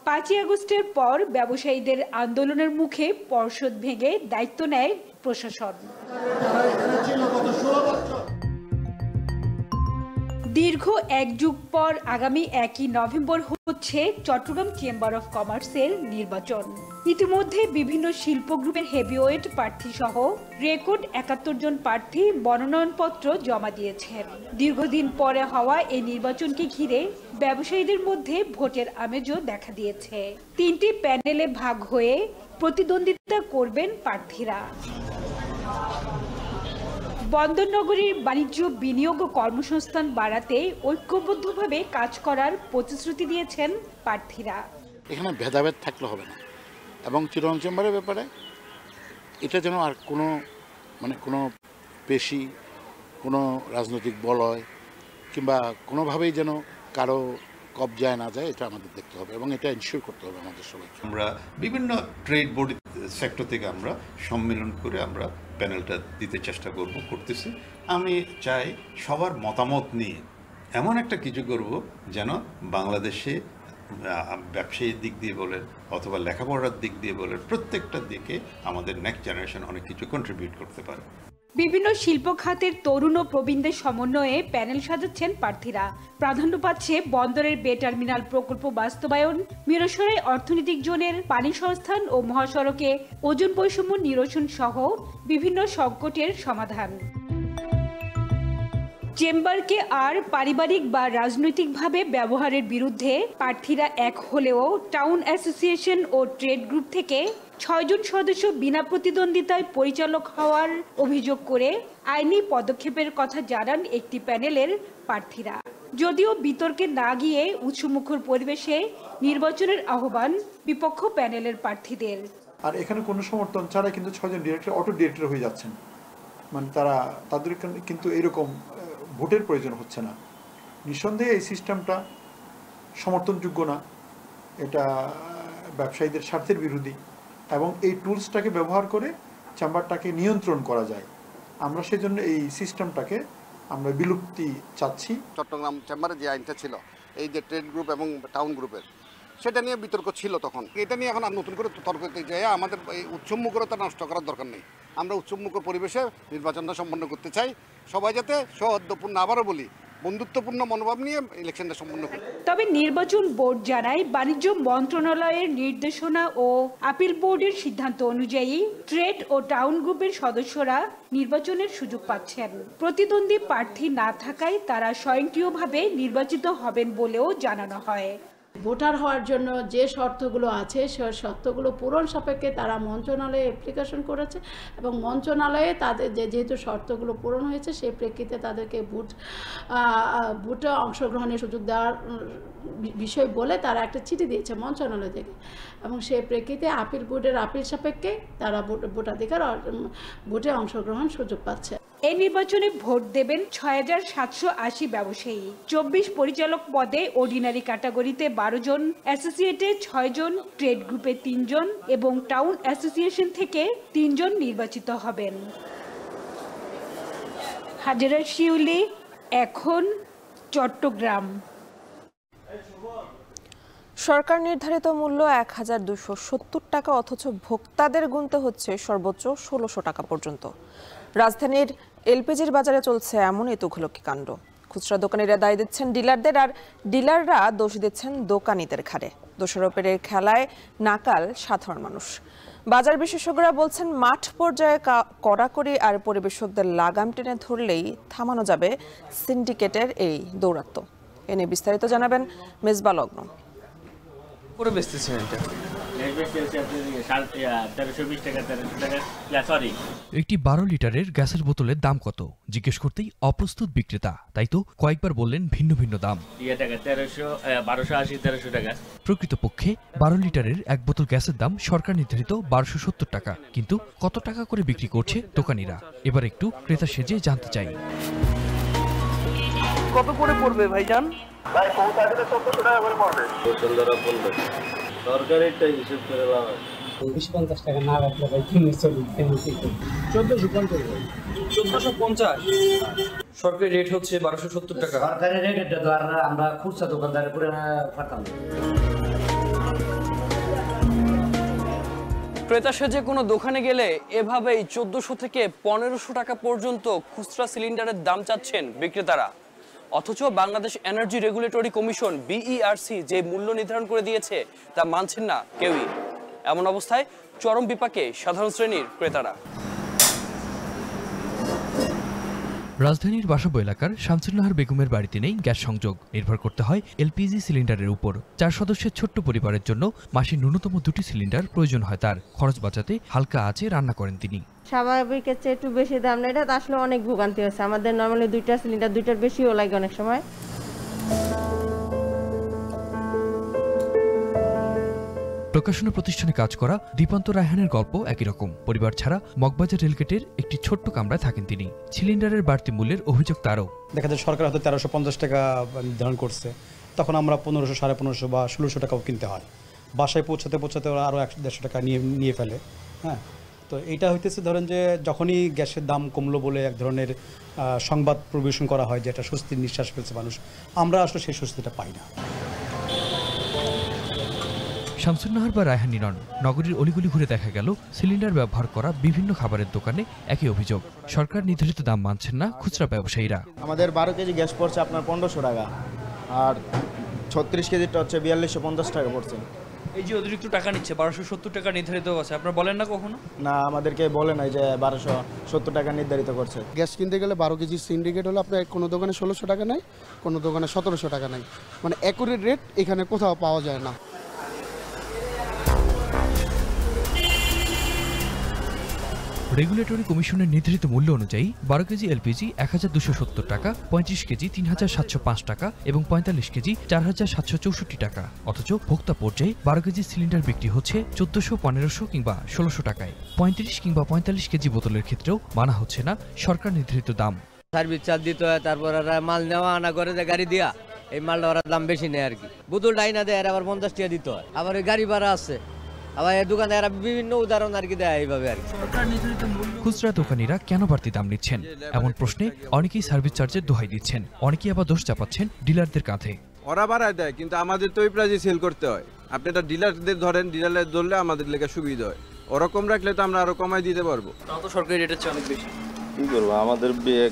৫ই আগস্টের পর ব্যবসায়ীদের আন্দোলনের মুখে পর্ষদ ভেঙে দায়িত্ব নেয় প্রশাসন। দীর্ঘ এক যুগ পর আগামী ১ নভেম্বর হচ্ছে চট্টগ্রাম চেম্বার অফ কমার্সের নির্বাচন। ইতিমধ্যে বিভিন্ন শিল্প গ্রুপের হেভিওয়েট প্রার্থী সহ রেকর্ড ৭১ জন প্রার্থী মনোনয়নপত্র জমা দিয়েছেন। দীর্ঘদিন পরে হওয়া এই নির্বাচনকে ঘিরে ব্যবসায়ীদের মধ্যে ভোটের আমেজও দেখা দিয়েছে। ৩টি প্যানেলে ভাগ হয়ে প্রতিদ্বন্দ্বিতা করবেন প্রার্থীরা। বন্দরনগরীর বাণিজ্য, বিনিয়োগ ও কর্মসংস্থান বাড়াতে ঐক্যবদ্ধভাবে কাজ করার প্রতিশ্রুতি দিয়েছেন প্রার্থীরা। এখানে ভেদাভেদ থাকলে হবে না এবং চিটাগং চেম্বারের ব্যাপারে এটা যেন আর কোনো পেশি, কোনো রাজনৈতিক বলয় কিংবা কোনোভাবেই যেন কারো কবজায় না যায়, এটা আমাদের দেখতে হবে এবং এটা এনশিওর করতে হবে আমাদের সবাইকে। আমরা বিভিন্ন ট্রেড বোর্ড সেক্টর থেকে আমরা সম্মেলন করে আমরা প্যানেলটা দিতে চেষ্টা করতেছি। আমি চাই সবার মতামত নিয়ে এমন একটা কিছু করব যেন বাংলাদেশে ব্যবসায়ীর দিক দিয়ে বলেন অথবা লেখাপড়ার দিক দিয়ে বলেন, প্রত্যেকটা দিকে আমাদের নেক্সট জেনারেশন অনেক কিছু কন্ট্রিবিউট করতে পারে। বিভিন্ন শিল্প খাতের তরুণ ও প্রবীণদের সমন্বয়ে প্যানেল সাজাচ্ছেন প্রার্থীরা। প্রাধান্য পাচ্ছে বন্দরের বে টার্মিনাল প্রকল্প বাস্তবায়ন, মিরসরাই অর্থনৈতিক জোনের পানি সংস্থান ও মহাসড়কে ওজন বৈষম্য নিরসন সহ বিভিন্ন সংকটের সমাধান। চেম্বারকে আর পারিবারিক বা রাজনৈতিকভাবে ব্যবহারের বিরুদ্ধে প্রার্থীরা এক হলেও টাউন অ্যাসোসিয়েশন ও ট্রেড গ্রুপ থেকে 6 জন সদস্য বিনা প্রতিদ্বন্দ্বিতায় পরিচালক হওয়ার অভিযোগ করে আইনি পদক্ষেপের কথা জানান একটি প্যানেলের প্রার্থীরা। যদিও বিতর্কে না গিয়ে উৎসমুখর পরিবেশে নির্বাচনের আহ্বান বিপক্ষ প্যানেলের প্রার্থীদের। আর এখানে কোনো সমর্থন ছাড়া কিন্তু 6 জন ডিরেক্টর অটো ডিরেক্টর হয়ে যাচ্ছেন, মানে তাদের কিন্তু এরকম ভোটের প্রয়োজন হচ্ছে না। নিঃসন্দেহে এই সিস্টেমটা সমর্থনযোগ্য না, এটা ব্যবসায়ীদের স্বার্থের বিরোধী এবং এই টুলসটাকে ব্যবহার করে চেম্বারটাকে নিয়ন্ত্রণ করা যায়। আমরা সেজন্য এই সিস্টেমটাকে আমরা বিলুপ্তি চাচ্ছি। চট্টগ্রাম চেম্বারে যে আইনটা ছিল এই যে ট্রেড গ্রুপ এবং টাউন গ্রুপের, সেটা নিয়ে বিতর্ক ছিল তখন। এটা নিয়ে এখন আর নতুন করে তর্ক করতে যাই আমাদের এই উৎসবমুখরতা নষ্ট করার দরকার নেই। আমরা উৎসবমুখর পরিবেশে নির্বাচনটা সম্পন্ন করতে চাই, সবাই যাতে সৌহার্দ্যপূর্ণ, আবারও বলি বন্ধুত্বপূর্ণ মনোভাব নিয়ে ইলেকশনটা সম্পন্ন করি। তবে নির্বাচন বোর্ড জানায় বাণিজ্য মন্ত্রণালয়ের নির্দেশনা ও আপিল বোর্ডের সিদ্ধান্ত অনুযায়ী ট্রেড ও টাউন গ্রুপের সদস্যরা নির্বাচনের সুযোগ পাচ্ছেন। প্রতিদ্বন্দ্বী প্রার্থী না থাকায় তারা স্বয়ংক্রিয়ভাবে নির্বাচিত হবেন বলেও জানানো হয়। ভোটার হওয়ার জন্য যে শর্তগুলো আছে সেই শর্তগুলো পূরণ সাপেক্ষে তারা মন্ত্রণালয়ে অ্যাপ্লিকেশন করেছে এবং মন্ত্রণালয়ে তাদের যেহেতু শর্তগুলো পূরণ হয়েছে সেই প্রেক্ষিতে তাদেরকে ভোটে অংশগ্রহণের সুযোগ দেওয়ার বিষয় বলে তারা একটা চিঠি দিয়েছে মন্ত্রণালয় থেকে এবং সেই প্রেক্ষিতে আপিল বোর্ডের আপিল সাপেক্ষে তারা ভোটাধিকার ভোটে অংশগ্রহণ সুযোগ পাচ্ছে। এই নির্বাচনে ভোট দেবেন ৬,৭৮০ ব্যবসায়ী। 24 পরিচালক পদে অর্ডিনারি ক্যাটাগরিতে 12 জন, অ্যাসোসিয়েটে 6 জন, ট্রেড গ্রুপে 3 জন এবং টাউন অ্যাসোসিয়েশন থেকে 3 জন নির্বাচিত হবেন। হাজেরা শিউলি, এখন, চট্টগ্রাম। সরকার নির্ধারিত মূল্য ১,২৭০ টাকা, অথচ ভোক্তাদের গুনতে হচ্ছে সর্বোচ্চ ১৬০০ টাকা পর্যন্ত। রাজধানীর এলপিজির বাজারে চলছে এমনই তুঘলকি কাণ্ড। খুচরা দোকানিরা দায় দিচ্ছেন ডিলারদের, আর ডিলাররা দোষ দিচ্ছেন দোকানিদের ঘাড়ে। দোষারোপের খেলায় নাকাল সাধারণ মানুষ। বাজার বিশেষজ্ঞরা বলছেন মাঠ পর্যায়ে কড়াকড়ি আর পরিবেশকদের লাগাম টেনে ধরলেই থামানো যাবে সিন্ডিকেটের এই দৌরাত্ম্য। এ নিয়ে বিস্তারিত জানাবেন মেজবা লগ্ন। একটি 12 লিটারের গ্যাসের বোতলের দাম কত জিজ্ঞেস করতেই অপ্রস্তুত বিক্রেতা, তাই তো কয়েকবার বললেন ভিন্ন ভিন্ন দাম। প্রকৃতপক্ষে 12 লিটারের এক বোতল গ্যাসের দাম সরকার নির্ধারিত 1270 টাকা, কিন্তু কত টাকা করে বিক্রি করছে দোকানিরা? এবার একটু ক্রেতা সেজে জানতে চাই। কত করে পড়বে ভাইজান? ভাই 1400 টাকা করে পড়বে। বলরা বলবে সরকারেরটা হিসাব করে লাভ 20-50 টাকা না রাখলে ভাই কিনে চলি। 1450 সরকারি রেট হচ্ছে 1270 টাকা। সরকারি রেট এটা তো আমরা খুচরা দোকানদার করে পাঠাম। ক্রেতা সেজে কোনো দোকানে গেলে এভাবেই 1400 থেকে 1500 টাকা পর্যন্ত খুচরা সিলিন্ডারের দাম চাচ্ছেন বিক্রেতারা। অথচ Bangladesh energy regulatory commission BERC যে মূল্য নির্ধারণ করে দিয়েছে তা মানছেন না কেউই। এমন অবস্থায় চরম বিপাকে সাধারণ শ্রেণীর ক্রেতারা। রাজধানীর বাসাবো এলাকার শামসুন্নাহার বেগমের বাড়িতে নেই গ্যাস সংযোগ, নির্ভর করতে হয় এলপিজি সিলিন্ডারের উপর। 4 সদস্যের ছোট্ট পরিবারের জন্য মাসে ন্যূনতম 2টি সিলিন্ডার প্রয়োজন হয় তার। খরচ বাঁচাতে হালকা আঁচে রান্না করেন তিনি। স্বাভাবিকের চেয়ে একটু বেশি দাম না, এটা আসলে অনেক ভোগান্তি হচ্ছে আমাদের। নর্মালি 2টা সিলিন্ডার, 2টার বেশিও লাগে অনেক সময়। প্রকাশনা প্রতিষ্ঠানে কাজ করা দীপান্ত রায়হানের গল্প একই রকম। পরিবার ছাড়া মগবাজার রেলগেটের একটি ছোট্ট কামরায় থাকেন তিনি। সিলিন্ডারের বাড়তি মূল্যের অভিযোগ তারও। দেখা যায় সরকার হয়তো 1350 টাকা নির্ধারণ করছে, তখন আমরা 1500, 1550 বা 1600 টাকাও কিনতে হয়। বাসায় পৌঁছাতে ওরা আরও 100-150 টাকা নিয়ে ফেলে। হ্যাঁ, তো এইটা হইতেছে ধরেন যে যখনই গ্যাসের দাম কমলো বলে এক ধরনের সংবাদ পরিবেশন করা হয় যে একটা স্বস্তির নিঃশ্বাস ফেলছে মানুষ, আমরা আসলে সেই স্বস্তিটা পাই না। শামসুন্নাহার বা রায়হান নন, নগরীর অলিগলি ঘুরে দেখা গেল সিলিন্ডার ব্যবহার করা বিভিন্ন খাবারের দোকানে একই অভিযোগ। সরকার নির্ধারিত দাম মানছেন না খুচরা ব্যবসায়ীরা। আমাদের 12 কেজি গ্যাস পড়ছে আপনার 1500 টাকা, আর 36 কেজিটা হচ্ছে 4250 টাকা পড়ছে। এই যে অতিরিক্ত টাকা নিচ্ছে 1270 টাকা নির্ধারিত আছে, আপনারা বলেন না কখনো? না, আমাদেরকে বলে নাই যে 1270 টাকা নির্ধারিত করছে। গ্যাস কিনতে গেলে 12 কেজি সিন্ডিকেট হলে আপনার কোনো দোকানে 1600 টাকা নেয়, কোনো দোকানে 1700 টাকা নেয়, মানে অ্যাকুরেট রেট এখানে কোথাও পাওয়া যায় না। রেগুলেটরি কমিশনের নির্ধারিত মূল্য অনুযায়ী 12 কেজি এলপিজি 1270 টাকা, 35 কেজি 3705 টাকা এবং 45 কেজি 4764 টাকা। অথচ ভোক্তা পর্যায়ে 12 কেজি সিলিন্ডার বিক্রি হচ্ছে 1400, 1500 কিংবা 1600 টাকায়। 35 কিংবা 45 কেজি বোতলের ক্ষেত্রেও মানা হচ্ছে না সরকার নির্ধারিত দাম। সার্ভিস চার্জ দিতে হয়, তারপর মাল নেওয়া আনা করে গাড়ি দিয়া এই মালটা ওরা দাম বেশি নেয় আর কি। বোতলটা আইনা দেয় আর আবার 50 টাকা দিতে হয়, আবার ওই গাড়ি ভাড়া আছে, আবার এই দোকানদাররা বিভিন্ন উদাহরণ আর কি দেয় এইভাবে আর কি। খুচরা দোকানিরা কেন বাড়তি দাম নিচ্ছেন এমন প্রশ্নে অনেকেই সার্ভিস চার্জের দোহাই দিচ্ছেন, অনেকেই আবার দোষ চাপাচ্ছেন ডিলারদের কাঁধে। ওরা বাড়ায় দেয় কিন্তু আমাদের তো ওই প্রাইজে সেল করতে হয়। আপনি এটা ডিলারদের ধরেন, ডিলারদের ধরলে আমাদের লেগে সুবিধা হয়, ওরকম রাখলে তো আমরা আরো কমাই দিতে পারবো। তাও তো সরকারি রেটের চেয়ে অনেক বেশি। কি করবো, আমাদের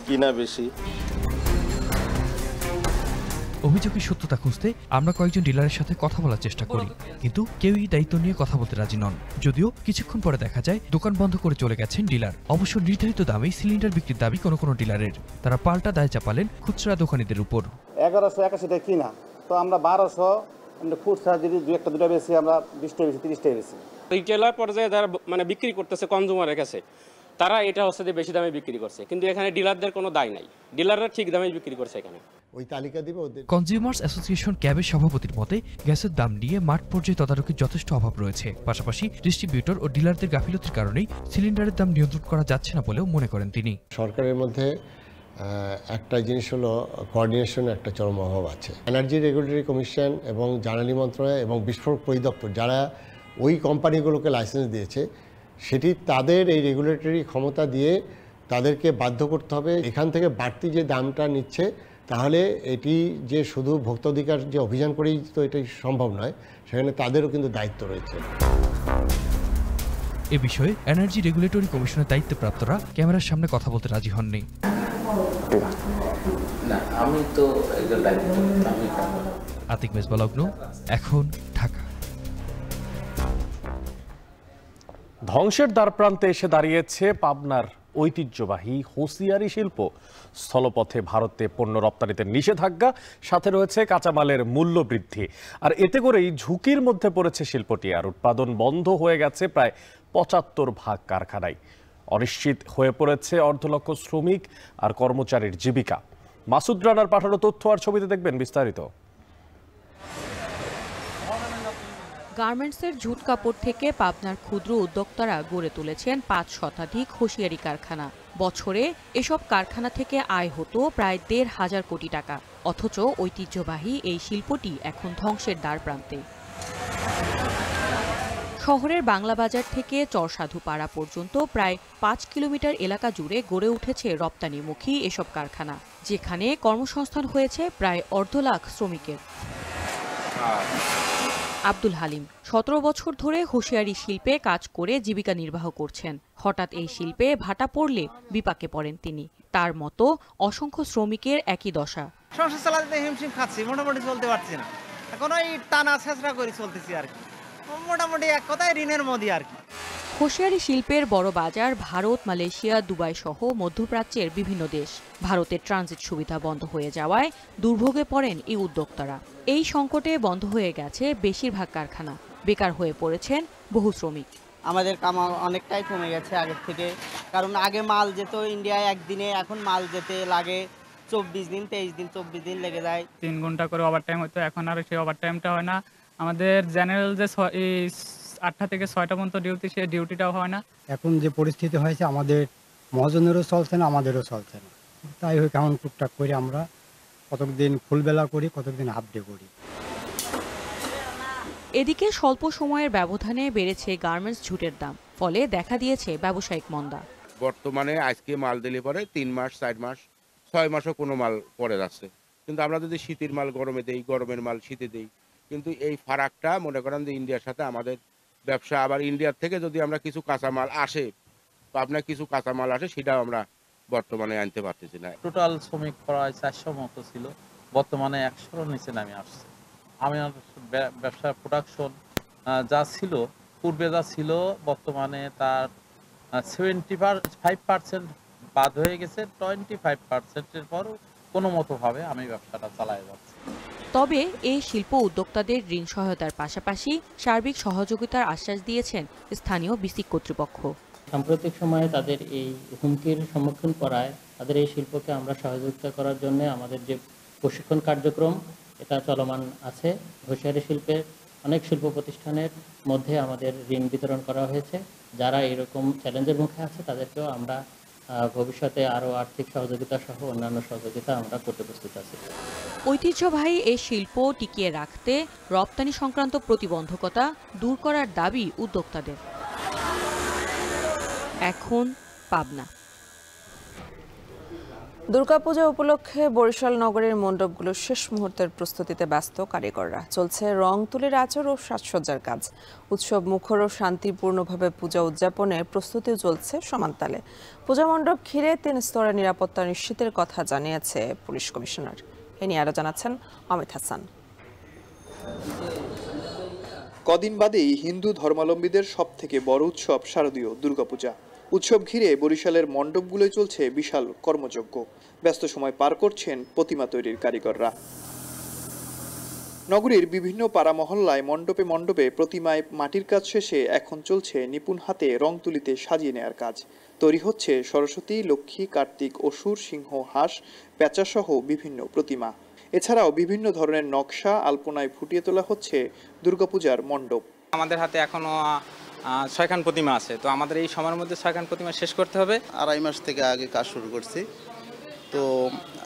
কিনা বেশি। অভিযোগের সত্যতা খুঁজতে আমরা কয়েকজন ডিলারের সাথে কথা বলার চেষ্টা করি, কিন্তু কেউই দায়িত্ব নিয়ে কথা বলতে রাজি নন। যদিও কিছুক্ষণ পরে দেখা যায় দোকান বন্ধ করে চলে গেছেন ডিলার। অবশ্য নির্ধারিত দামেই সিলিন্ডার বিক্রির দাবি কোনো কোনো ডিলারের। তারা পাল্টা দায় চাপালেন খুচরা দোকানিদের উপর। 1181 টাকা কিনা, তো আমরা 1200, আমরা খুচরা যদি একটা দুটো বেশি, আমরা 20 টাকা বেশি, 30 টাকা বেশি। রিটেলার পর্যায়ে যারা মানে বিক্রি করতেছে কনজিউমারের কাছে, তারা এটা হচ্ছে যে বেশি দামে বিক্রি করছে, কিন্তু এখানে ডিলারদের কোনো দায় নাই, ডিলাররা ঠিক দামে বিক্রি করছে। এখানে ওই তালিকা দিবে ওদের। কনজিউমার্স অ্যাসোসিয়েশন ক্যাবের সভাপতির মতে গ্যাসের দাম নিয়ে মাঠ পর্যায়ে তদারকির যথেষ্ট অভাব রয়েছে। পাশাপাশি ডিস্ট্রিবিউটর ও ডিলারদের গাফিলতির কারণেই সিলিন্ডারের দাম নিয়ন্ত্রণ করা যাচ্ছে না বলেও মনে করেন তিনি। সরকারের মধ্যে একটা জিনিস হলো কোঅর্ডিনেশন, একটা চরম অভাব আছে। এনার্জি রেগুলেটরি কমিশন এবং জ্বালানি মন্ত্রণালয় এবং বিস্ফোরক পরিদপ্তর যারা ওই কোম্পানিগুলোকে লাইসেন্স দিয়েছে, সেটি তাদের এই রেগুলেটরি ক্ষমতা দিয়ে তাদেরকে বাধ্য করতে হবে এখান থেকে বাড়তি যে দামটা নিচ্ছে, তাহলে এটি যে শুধু ভোক্তা অধিকার যে অভিযান করেই তো এটাই সম্ভব নয়, সেখানে তাদেরও কিন্তু দায়িত্ব রয়েছে। এ বিষয়ে এনার্জি রেগুলেটরি কমিশনের দায়িত্বপ্রাপ্তরা ক্যামেরার সামনে কথা বলতে রাজি হননি। আতিক মেজবালগ্ন, এখন ঢাকা। ধ্বংসের দ্বারপ্রান্তে এসে দাঁড়িয়েছে পাবনার ঐতিহ্যবাহী হোসিয়ারি শিল্প। স্থলপথে ভারতে পণ্য রপ্তানিতে নিষেধাজ্ঞা, সাথে রয়েছে কাঁচামালের মূল্য বৃদ্ধি। আর এতে করেই ঝুঁকির মধ্যে পড়েছে শিল্পটি। আর উৎপাদন বন্ধ হয়ে গেছে প্রায় 75% কারখানায়। অনিশ্চিত হয়ে পড়েছে অর্ধলক্ষ শ্রমিক আর কর্মচারীর জীবিকা। মাসুদ রানার পাঠানো তথ্য আর ছবিতে দেখবেন বিস্তারিত। গার্মেন্টসের ঝুট কাপড় থেকে পাবনার ক্ষুদ্র উদ্যোক্তারা গড়ে তুলেছেন 5 শতাধিক হোসিয়ারি কারখানা। বছরে এসব কারখানা থেকে আয় হতো প্রায় 1,500 কোটি টাকা। অথচ ঐতিহ্যবাহী এই শিল্পটি এখন ধ্বংসের দ্বারপ্রান্তে। শহরের বাংলা বাজার থেকে চরসাধুপাড়া পর্যন্ত প্রায় 5 কিলোমিটার এলাকা জুড়ে গড়ে উঠেছে রপ্তানিমুখী এসব কারখানা, যেখানে কর্মসংস্থান হয়েছে প্রায় 1.5 লাখ শ্রমিকের। আব্দুল হালিম 17 বছর ধরে হোসিয়ারি শিল্পে কাজ করে জীবিকা নির্বাহ করছেন। হঠাৎ এই শিল্পে ভাটা পড়লে বিপাকে পড়েন তিনি। তার মতো অসংখ্য শ্রমিকের একই দশা। সংসার চালাতে হিমশিম খাচ্ছি, মোটামুটি চলতে পারছি না। এখন ওই টানা ছেঁচড়া করে চলতেছি আর কি, মোটামুটি এক কথায় ঋণের মধ্যে আর কি। হোসিয়ারি শিল্পের বড় বাজার ভারত, মালয়েশিয়া, দুবাই সহ মধ্যপ্রাচ্যের বিভিন্ন দেশ। ভারতের ট্রানজিট সুবিধা বন্ধ হয়ে যাওয়ায় দুর্ভোগে পড়েন এই উদ্যোক্তারা। এই সংকটে বন্ধ হয়ে গেছে বেশিরভাগ কারখানা, বেকার হয়ে পড়েছেন বহু শ্রমিক। আমাদের কাম অনেকটাই কমে গেছে আগের থেকে, কারণ আগে মাল যেত ইন্ডিয়ায় একদিনে, এখন মাল যেতে লাগে 24 দিন, 23 দিন, 24 দিন লেগে যায়। 3 ঘন্টা করে ওভারটাইম হতো, এখন আর সেই ওভারটাইমটা হয় না। আমাদের জেনারেল যে 8টা থেকে 6টা পর্যন্ত ডিউটি, সেই ডিউটিটাও হয় না। এখন যে পরিস্থিতি হয়েছে, আমাদের মহাজনেরও চলছে না, আমাদেরও চলছে না। তাই হয় কেমন টুকটাক করে আমরা কতদিন ফুলবেলা করি, কতদিন হাফ ডে করি। এদিকে স্বল্প সময়ের ব্যবধানে বেড়েছে গার্মেন্টস ঝুটের দাম, ফলে দেখা দিয়েছে ব্যবসায়িক মন্দা। বর্তমানে আজকে মাল দিলে পরে 3 মাস, 4 মাস, 6 মাসও কোনো মাল পরে যাচ্ছে। কিন্তু আমরা যদি শীতের মাল গরমে দেই, গরমের মাল শীতে দেই, কিন্তু এই ফারাকটা মনে করেন যে ইন্ডিয়ার সাথে আমাদের ব্যবসা, আবার ইন্ডিয়ার থেকে যদি আমরা কিছু কাঁচামাল আসে বা আপনার কিছু কাঁচামাল আসে সেটাও আমরা বর্তমানে আনতে পারতেছি না। টোটাল শ্রমিক প্রায় 400 মতো ছিল, বর্তমানে 100-র নিচে নামে আসছে। আমি ব্যবসার প্রোডাকশন যা ছিল পূর্বে যা ছিল বর্তমানে তার 75% বাদ হয়ে গেছে, 25%-এর পর কোনো মতোভাবে আমি ব্যবসাটা চালিয়ে যাচ্ছি। তবে এই শিল্প উদ্যোক্তাদের ঋণ সহায়তার পাশাপাশি সার্বিক সহযোগিতার আশ্বাস দিয়েছেন স্থানীয় বিসিক কর্তৃপক্ষ। সাম্প্রতিক সময়ে তাদের এই হুমকির সম্মুখীন করায় তাদের এই শিল্পকে আমরা সহযোগিতা করার জন্য আমাদের যে প্রশিক্ষণ কার্যক্রম এটা চলমান আছে। ঘষিয়ারি শিল্পের অনেক শিল্প প্রতিষ্ঠানের মধ্যে আমাদের ঋণ বিতরণ করা হয়েছে। যারা এরকম চ্যালেঞ্জের মুখে আছে তাদেরকেও আমরা ভবিষ্যতে আরও আর্থিক সহযোগিতা সহ অন্যান্য সহযোগিতা আমরা করতে প্রস্তুত আছি। ঐতিহ্যবাহী এই শিল্প টিকিয়ে রাখতে রপ্তানি সংক্রান্ত প্রতিবন্ধকতা দূর করার দাবি উদ্যোক্তাদের। এখন পাবনা। দুর্গাপূজা উপলক্ষে বরিশাল নগরের মণ্ডপগুলো শেষ মুহূর্তের প্রস্তুতিতে ব্যস্ত কারিগররা। চলছে রং তুলির আঁচড় ও সাজসজ্জার কাজ। উৎসব মুখর ও শান্তিপূর্ণভাবে পূজা উদযাপনের প্রস্তুতিও চলছে সমানতালে। পূজা মণ্ডপ ঘিরে 3 স্তরে নিরাপত্তা নিশ্চিতের কথা জানিয়েছে পুলিশ কমিশনার। এ নিয়ে আরো জানাচ্ছেন অমিত হাসান। কদিন বাদেই হিন্দু ধর্মাবলম্বীদের সবথেকে বড় উৎসব শারদীয় দুর্গাপূজা। উৎসব ঘিরে বরিশালের মণ্ডপগুলোয় চলছে বিশাল কর্মযজ্ঞ। ব্যস্ত সময় পার করছেন প্রতিমা তৈরির কারিগররা। নগরীর বিভিন্ন পাড়া মহল্লায় মণ্ডপে মণ্ডপে প্রতিমায় মাটির কাজ শেষে এখন চলছে নিপুণ হাতে রং তুলিতে সাজিয়ে নেয়ার কাজ। তৈরি হচ্ছে সরস্বতী, লক্ষ্মী, কার্তিক, অসুর, সিংহ, হাঁস, পেঁচা সহ বিভিন্ন প্রতিমা। এছাড়াও বিভিন্ন ধরনের নকশা আলপনায় ফুটিয়ে তোলা হচ্ছে দুর্গাপূজার মণ্ডপ। আমাদের হাতে এখনো 6খান প্রতিমা আছে, তো আমাদের এই সময়ের মধ্যে 6খান প্রতিমা শেষ করতে হবে। 2.5 মাস থেকে আগে কাজ শুরু করছি, তো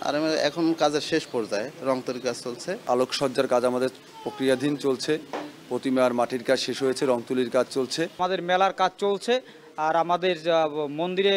আর এখন কাজের শেষ পর্যায়ে রং তৈরির কাজ চলছে। আলোকসজ্জার কাজ আমাদের প্রক্রিয়াধীন চলছে। প্রতিমার মাটির কাজ শেষ হয়েছে, রং তুলির কাজ চলছে। আমাদের মেলার কাজ চলছে, আর আমাদের মন্দিরে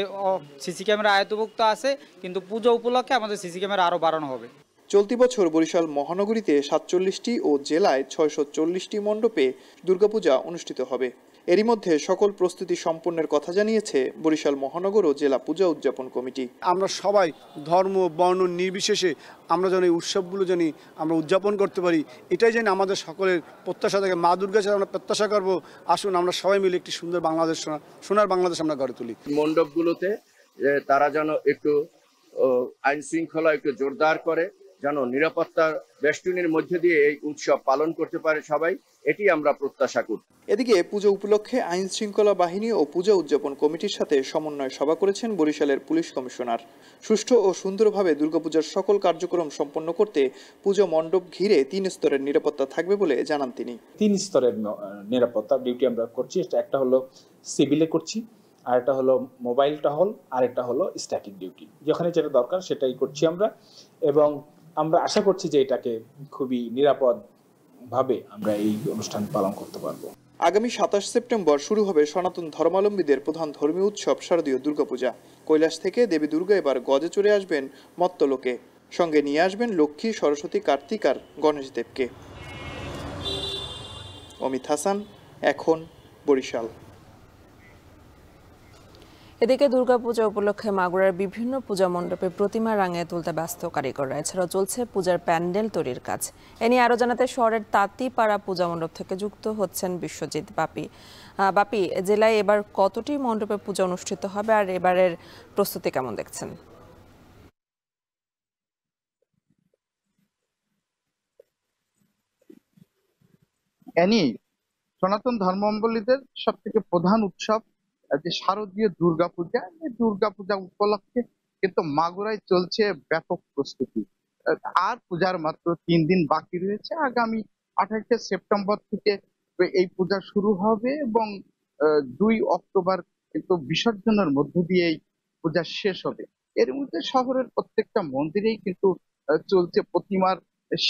সিসি ক্যামেরা আয়ত্তভুক্ত আছে, কিন্তু পুজো উপলক্ষে আমাদের সিসি ক্যামেরা আরও বাড়ানো হবে। চলতি বছর বরিশাল মহানগরীতে 47টি ও জেলায় 640টি মণ্ডপে দুর্গাপূজা অনুষ্ঠিত হবে। এরই মধ্যে সকল প্রস্তুতি সম্পন্নের কথা জানিয়েছে বরিশাল মহানগর ও জেলা পূজা উদযাপন কমিটি। আমরা সবাই ধর্ম বর্ণ নির্বিশেষে আমরা যেন এই উৎসবগুলো জানি আমরা উদযাপন করতে পারি, এটাই যেন আমাদের সকলের প্রত্যাশা থাকে। মা দুর্গার সাথে আমরা প্রত্যাশা করবো, আসুন আমরা সবাই মিলে একটি সুন্দর বাংলাদেশ, সোনার বাংলাদেশ আমরা গড়ে তুলি। মণ্ডপগুলোতে তারা যেন একটু আইন শৃঙ্খলা একটু জোরদার করে, যেন নিরাপত্তার বেষ্টনীর মধ্যে দিয়ে এই উৎসব পালন করতে পারে সবাই, এটি আমরা প্রত্যাশা করি। এদিকে পুজো উপলক্ষে আইন শৃঙ্খলা বাহিনী ও পূজা উদযাপন কমিটির সাথে সমন্বয় সভা করেছেন বরিশালের পুলিশ কমিশনার। সুষ্ঠু ও সুন্দরভাবে দুর্গাপূজার সকল কার্যক্রম সম্পন্ন করতে পুজো মণ্ডপ ঘিরে 3 স্তরের নিরাপত্তা থাকবে বলে জানান তিনি। 3 স্তরের নিরাপত্তা ডিউটি আমরা করছি। একটা হলো সিভিলে করছি, আর একটা হলো মোবাইল টহল, আর একটা হলো স্ট্যাটিক ডিউটি। যেখানে যেটা দরকার সেটাই করছি আমরা, এবং আমরা আশা করছি যে এটাকে খুবই নিরাপদ ভাবে আমরা এই অনুষ্ঠান পালন করতে পারবো। আগামী 27 সেপ্টেম্বর শুরু হবে সনাতন ধর্মাবলম্বীদের প্রধান ধর্মীয় উৎসব শারদীয় দুর্গাপূজা। কৈলাস থেকে দেবী দুর্গা এবার গজে চড়ে আসবেন মত্তলোকে। সঙ্গে নিয়ে আসবেন লক্ষ্মী, সরস্বতী, কার্তিক আর গণেশ দেবকে। অমিত হাসান, এখন, বরিশাল। এদিকে দুর্গাপূজা উপলক্ষে মাগুরার বিভিন্ন পূজা মণ্ডপে প্রতিমা রাঙিয়ে তুলতে ব্যস্ত কারিগররা। এছাড়াও চলছে পূজার প্যান্ডেল তৈরির কাজ। এ নিয়ে আরো জানাতে শহরের তাঁতিপাড়া পূজা মণ্ডপ থেকে যুক্ত হচ্ছেন বিশ্বজিৎ বাপি। বাপি, জেলায় এবার কতটি মণ্ডপে পূজা অনুষ্ঠিত হবে আর এবারের প্রস্তুতি কেমন দেখছেন? সনাতন ধর্মাবলম্বীদের সব থেকে প্রধান উৎসব যে শারদীয় দুর্গাপূজা, এই দুর্গাপূজা উপলক্ষে কিন্তু মাগুরায় চলছে ব্যাপক প্রস্তুতি। আর পূজার মাত্র 3 দিন বাকি রয়েছে। আগামী 28শে সেপ্টেম্বর থেকে এই পূজা শুরু হবে এবং 2 অক্টোবর কিন্তু বিসর্জনের মধ্য দিয়ে এই পূজা শেষ হবে। এর মধ্যে শহরের প্রত্যেকটা মন্দিরেই কিন্তু চলছে প্রতিমার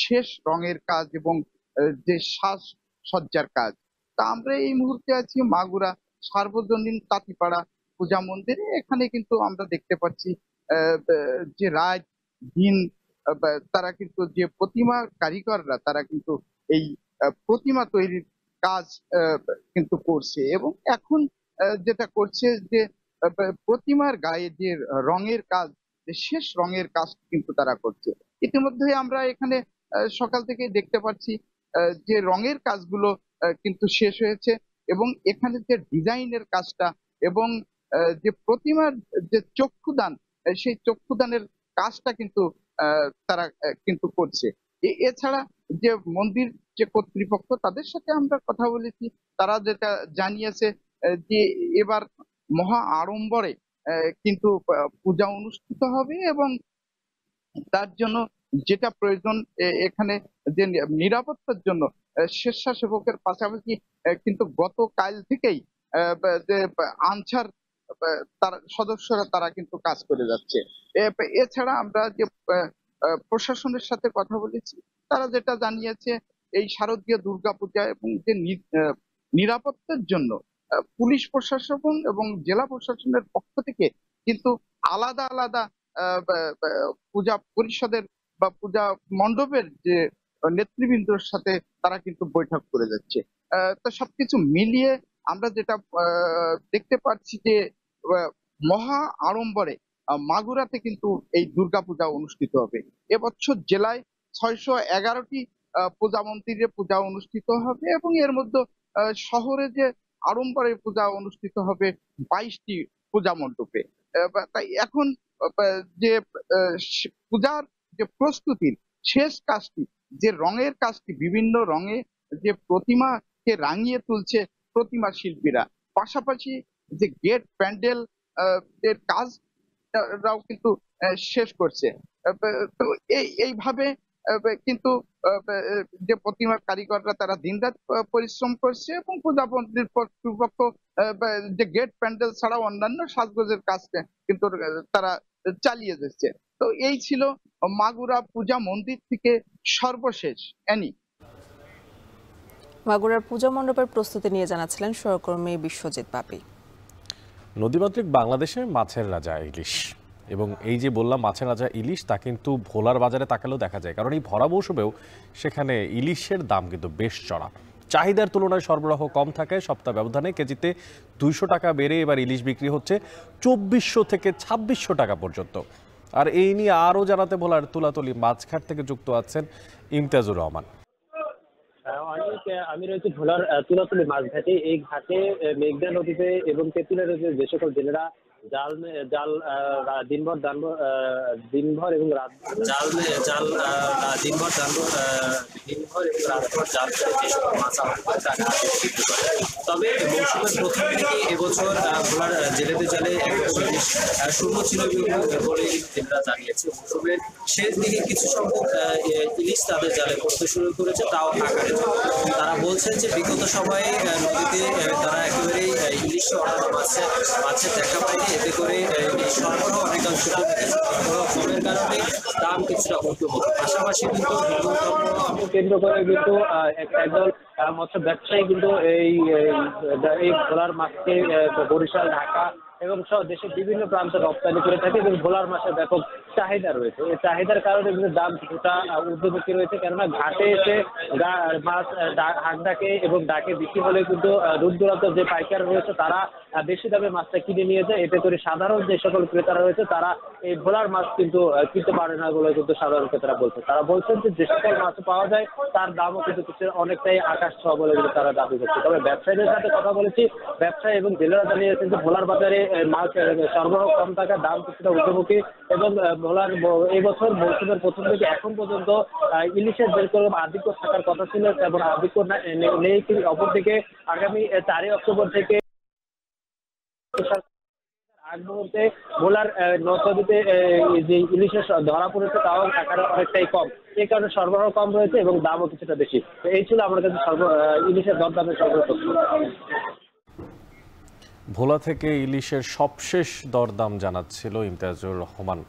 শেষ রঙের কাজ এবং যে সাজসজ্জার কাজ। তা আমরা এই মুহূর্তে আছি মাগুরা সার্বজনীন তাঁতিপাড়া পূজা মন্দিরে। এখানে কিন্তু আমরা দেখতে পাচ্ছি যে রাত দিন তারা কিন্তু যে প্রতিমা কারিগররা তারা কিন্তু এই প্রতিমা তৈরির কাজ কিন্তু করছে। এবং এখন যেটা করছে যে প্রতিমার গায়ে যে রঙের কাজ, শেষ রঙের কাজ কিন্তু তারা করছে। ইতিমধ্যে আমরা এখানে সকাল থেকে দেখতে পাচ্ছি যে রঙের কাজগুলো কিন্তু শেষ হয়েছে, এবং এখানে যে ডিজাইনের কাজটা এবং যে প্রতিমার যে চক্ষুদান, সেই চক্ষুদানের কাজটা কিন্তু তারা কিন্তু করছে। এছাড়া যে মন্দির যে কর্তৃপক্ষ, তাদের সাথে আমরা কথা বলেছি, তারা যেটা জানিয়েছে যে এবার মহা আড়ম্বরে কিন্তু পূজা অনুষ্ঠিত হবে, এবং তার জন্য যেটা প্রয়োজন এখানে যে নিরাপত্তার জন্য স্বেচ্ছাসেবকের পাশাপাশি কিন্তু গতকাল থেকেই যে আনসার তার সদস্যরা তারা কিন্তু কাজ করে যাচ্ছে। এছাড়া আমরা যে প্রশাসনের সাথে কথা বলেছি, তারা যেটা জানিয়েছে এই শারদীয় দুর্গাপূজা এবং যে নিরাপত্তার জন্য পুলিশ প্রশাসন এবং জেলা প্রশাসনের পক্ষ থেকে কিন্তু আলাদা আলাদা পূজা পরিষদের বা পূজা মণ্ডপের যে নেতৃবৃন্দর সাথে তারা কিন্তু বৈঠক করে যাচ্ছে। তো সবকিছু মিলিয়ে আমরা যেটা দেখতে পাচ্ছি যে মহা আড়ম্বরে মাগুরাতে কিন্তু এই দুর্গাপূজা অনুষ্ঠিত হবে। এবছর জেলায় 611টি পূজা মন্দিরে পূজা অনুষ্ঠিত হবে, এবং এর মধ্যে শহরে যে আড়ম্বরে পূজা অনুষ্ঠিত হবে 22টি পূজা মণ্ডপে। তাই এখন যে পূজার যে প্রস্তুতির শেষ কাজটি, যে রঙের কাজটি, বিভিন্ন রঙে যে প্রতিমাকে রাঙিয়ে তুলছে প্রতিমা শিল্পীরা, পাশাপাশি যে গেট প্যান্ডেল এর কাজরাও কিন্তু শেষ করছে। তো এইভাবে কিন্তু যে প্রতিমার কারিগররা তারা দিনরাত পরিশ্রম করছে, এবং পূজা মন্দির কর্তৃপক্ষ যে গেট প্যান্ডেল ছাড়াও অন্যান্য সাজগোজের কাজ কিন্তু তারা চালিয়ে যাচ্ছে। তো এই ছিল মাগুরা পূজা মন্দির থেকে সর্বশেষ। অ্যানি, মাগুরার পূজা মণ্ডপের প্রস্তুতি নিয়ে জানাচ্ছিলেন সহকর্মী বিশ্বজিৎ বাপি। নদীমাতৃক বাংলাদেশে মাছের রাজা ইলিশ, এবং এই যে বললাম মাছের রাজা ইলিশ, তা কিন্তু ভোলার বাজারে তাকালেও দেখা যায়, কারণ এই ভরা মৌসুমেও সেখানে ইলিশের দাম কিন্তু বেশ চড়া। চাহিদার তুলনায় সরবরাহ কম থাকায় সপ্তাহ ব্যবধানে কেজিতে 200 টাকা বেড়ে এবার ইলিশ বিক্রি হচ্ছে 2400 থেকে 2600 টাকা পর্যন্ত। আর এই নিয়ে আরও জানাতে ভোলার তুলাতলি মাছঘাট থেকে যুক্ত আছেন ইমতিয়াজুর রহমান। আমি রয়েছি ভোলার তুলাতলি মাছ ঘাটে। এই ঘাটে মেঘনা নদীতে এবং তেঁতুলিয়া নদীতে যে সকল জেলেরা জাল দিনভর দিনভর এবং রাত জাল দিনভর এবং রাতভর জাল ফেলে যে সকল মাছ আহরণ করে তাকে বিক্রি করে। তবে মৌসুমের প্রথম দিকে এবছর ভোলার জেলেদের জালে একরকম ইলিশ শূন্য ছিল বলে জেলেরা জানিয়েছে। মৌসুমের শেষ দিকে কিছু সংখ্যক ইলিশ তাদের জালে পড়তে শুরু করেছে, তাও আকারে। তারা বলছেন যে বিগত সময়ে নদীতে তারা একেবারেই ইলিশ অন্যান্য মাছের দেখা পায়নি, এতে করে সরবরাহ অনেকাংশ কমের কারণে দাম কিছুটা ঊর্ধ্বমুখী। পাশাপাশি কিন্তু কেন্দ্র করে কিন্তু একদল মৎস্য ব্যবসায়ী কিন্তু এই ভোলার মাছকে বরিশাল, ঢাকা এবং সহ দেশের বিভিন্ন প্রান্তে রপ্তানি করে থাকে, এবং ভোলার মাছের ব্যাপক চাহিদা রয়েছে। এই চাহিদার কারণে কিন্তু দাম কিছুটা ঊর্ধ্বমুখী রয়েছে, কেননা ঘাটে এসে মাছ হাঁক ডাকে এবং ডাকে বিক্রি হলে কিন্তু দূর দূরান্ত যে পাইকার রয়েছে তারা বেশি দামে মাছটা কিনে নিয়ে যায়। এতে করে সাধারণ যে সকল ক্রেতারা রয়েছে তারা এই ভোলার মাছ কিন্তু কিনতে পারে না বলে কিন্তু সাধারণ ক্রেতারা বলছে। তারা বলছেন যে সকল মাছ পাওয়া যায় তার দামও কিন্তু অনেকটাই আকাশ ছোঁয়া বলে কিন্তু তারা দাবি করছে। তবে ব্যবসায়ীদের সাথে কথা বলেছি, ব্যবসায়ী এবং জেলেরা জানিয়েছেন যে ভোলার বাজারে মাছ সরবরাহ কম থাকার দাম কিছুটা ঊর্ধ্বমুখী, এবং ভোলার এই বছর মৌসুমের প্রথম থেকে এখন পর্যন্ত ইলিশের যেরকম আধিক্য থাকার কথা ছিল এবং আধিক্য নেই। অপরদিকে আগামী 4 অক্টোবর থেকে আগ মুহূর্তে ভোলার নদীতে যে ইলিশের ধরা পড়েছে তাও আকারে অনেকটাই কম, এই কারণে সরবরাহ কম রয়েছে এবং দামও কিছুটা বেশি। এই ছিল আমার কাছে ইলিশের দরদামের সর্বোচ্চ। ভোলা থেকে ইলিশের সবশেষ দরদাম জানাচ্ছিল ইমতিয়াজুর রহমান।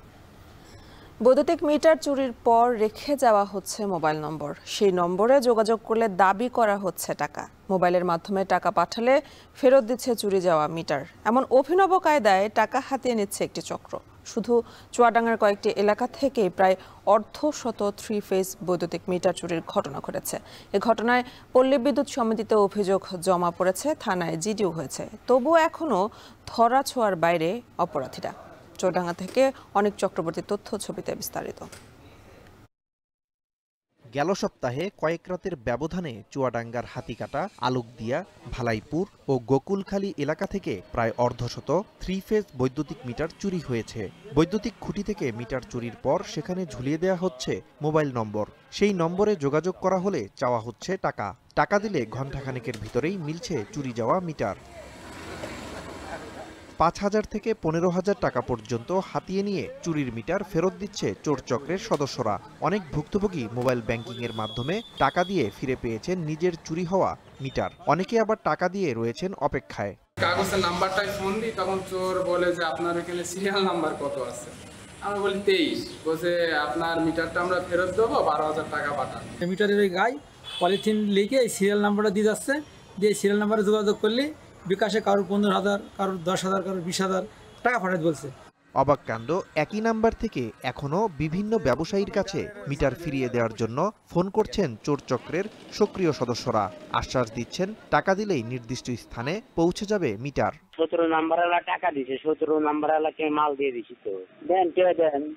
বৈদ্যুতিক মিটার চুরির পর রেখে যাওয়া হচ্ছে মোবাইল নম্বর, সেই নম্বরে যোগাযোগ করলে দাবি করা হচ্ছে টাকা। মোবাইলের মাধ্যমে টাকা পাঠালে ফেরত দিচ্ছে চুরি যাওয়া মিটার। এমন অভিনব কায়দায় টাকা হাতিয়ে নিচ্ছে একটি চক্র। শুধু চুয়াডাঙ্গার কয়েকটি এলাকা থেকে প্রায় অর্ধশত 3-ফেজ বৈদ্যুতিক মিটার চুরির ঘটনা ঘটেছে। এ ঘটনায় পল্লী বিদ্যুৎ সমিতিতে অভিযোগ জমা পড়েছে, থানায় জিডিও হয়েছে। তবুও এখনও ধরাছোঁয়ার বাইরে অপরাধীরা। চুয়াডাঙ্গা থেকে অনেক চক্রবর্তী তথ্য ছবিতে বিস্তারিত। গেল সপ্তাহে কয়েক রাতের ব্যবধানে চুয়াডাঙ্গার হাতিকাটা, আলুকদিয়া, ভালাইপুর ও গোকুলখালী এলাকা থেকে প্রায় অর্ধশত 3-ফেজ বৈদ্যুতিক মিটার চুরি হয়েছে। বৈদ্যুতিক খুঁটি থেকে মিটার চুরির পর সেখানে ঝুলিয়ে দেওয়া হচ্ছে মোবাইল নম্বর। সেই নম্বরে যোগাযোগ করা হলে চাওয়া হচ্ছে টাকা। টাকা দিলে ঘণ্টাখানেকের ভিতরেই মিলছে চুরি যাওয়া মিটার। 5,000 থেকে 15,000 টাকা পর্যন্ত হাতিয়ে নিয়ে চুরির মিটার ফেরত দিচ্ছে চোর চক্রের সদস্যরা। অনেক ভুক্তভোগী মোবাইল ব্যাংকিংয়ের মাধ্যমে টাকা দিয়ে ফিরে পেয়েছেন নিজের চুরি হওয়া মিটার। অনেকে আবার টাকা দিয়ে রয়েছেন অপেক্ষায়। কাগজের নাম্বারটাই ফোন দিই, তখন চোর বলে যে আপনার এখানে সিরিয়াল নাম্বার কত আছে। আমি বলি 23, বলছে আপনার মিটারটা আমরা ফেরত দেবো, 12,000 টাকা পাঠান। মিটারের ওই গায়ে পলিথিন লিখে এই সিরিয়াল নাম্বারটা দিয়ে যাচ্ছে, দিয়ে সিরিয়াল নাম্বারে যোগাযোগ করলে বিকাশে কারোর 15,000, কারোর 10,000, কারোর 20,000 টাকা পাঠাতে বলছে। অবাক কাণ্ড, একই নাম্বার থেকে এখনও বিভিন্ন ব্যবসায়ীর কাছে মিটার ফিরিয়ে দেওয়ার জন্য ফোন করছেন চোর চক্রের সক্রিয় সদস্যরা। আশ্বাস দিচ্ছেন টাকা দিলেই নির্দিষ্ট স্থানে পৌঁছে যাবে মিটার। 17 নাম্বারওয়ালা টাকা দিছে, 17 নাম্বারওয়ালাকে মাল দিয়ে দিছি। তো দেন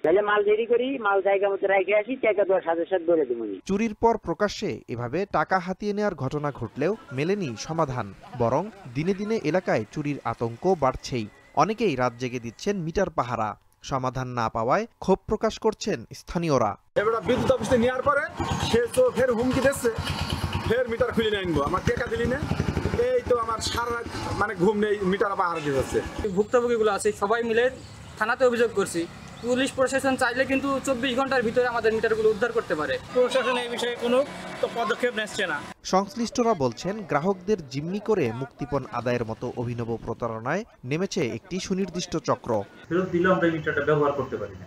তাহলে মাল দেরি করি, মাল জায়গা মতো রেখে আসি, টাকা 10,000 সাথে বলে দেবো। চুরির পর প্রকাশ্যে এভাবে টাকা হাতিয়ে নেওয়ার ঘটনা ঘটলেও মেলেনি সমাধান, বরং দিনে দিনে এলাকায় চুরির আতঙ্ক বাড়ছেই। অনেকেই রাত জেগে দিচ্ছেন মিটার পাহারা। সমাধান না পাওয়ায় ক্ষোভ প্রকাশ করছেন স্থানীয়রা। এবার বিদ্যুৎ অফিসে নেওয়ার পরে সে তো ফের হুমকি দিচ্ছে, ফের মিটার খুলে নিয়ে আমার টাকা দিলি না, এই তো আমার সারা রাত মানে ঘুম নেই, মিটার পাহারা দিয়ে যাচ্ছে। ভুক্তভোগীগুলো আছে সবাই মিলে থানাতে অভিযোগ করছি। পুলিশ প্রশাসন চাইলে কিন্তু 24 ঘন্টার ভিতরে আমাদের মিটারগুলো উদ্ধার করতে পারে। প্রশাসন এই বিষয়ে কোনো পদক্ষেপ নিচ্ছে না। সংশ্লিষ্টরা বলছেন গ্রাহকদের জিম্মি করে মুক্তিপণ আদায়ের মতো অভিনব প্রতারণায় নেমেছে একটি সুনির্দিষ্ট চক্র। ফেরত দিলেও আমরা মিটারটা ব্যবহার করতে পারি না।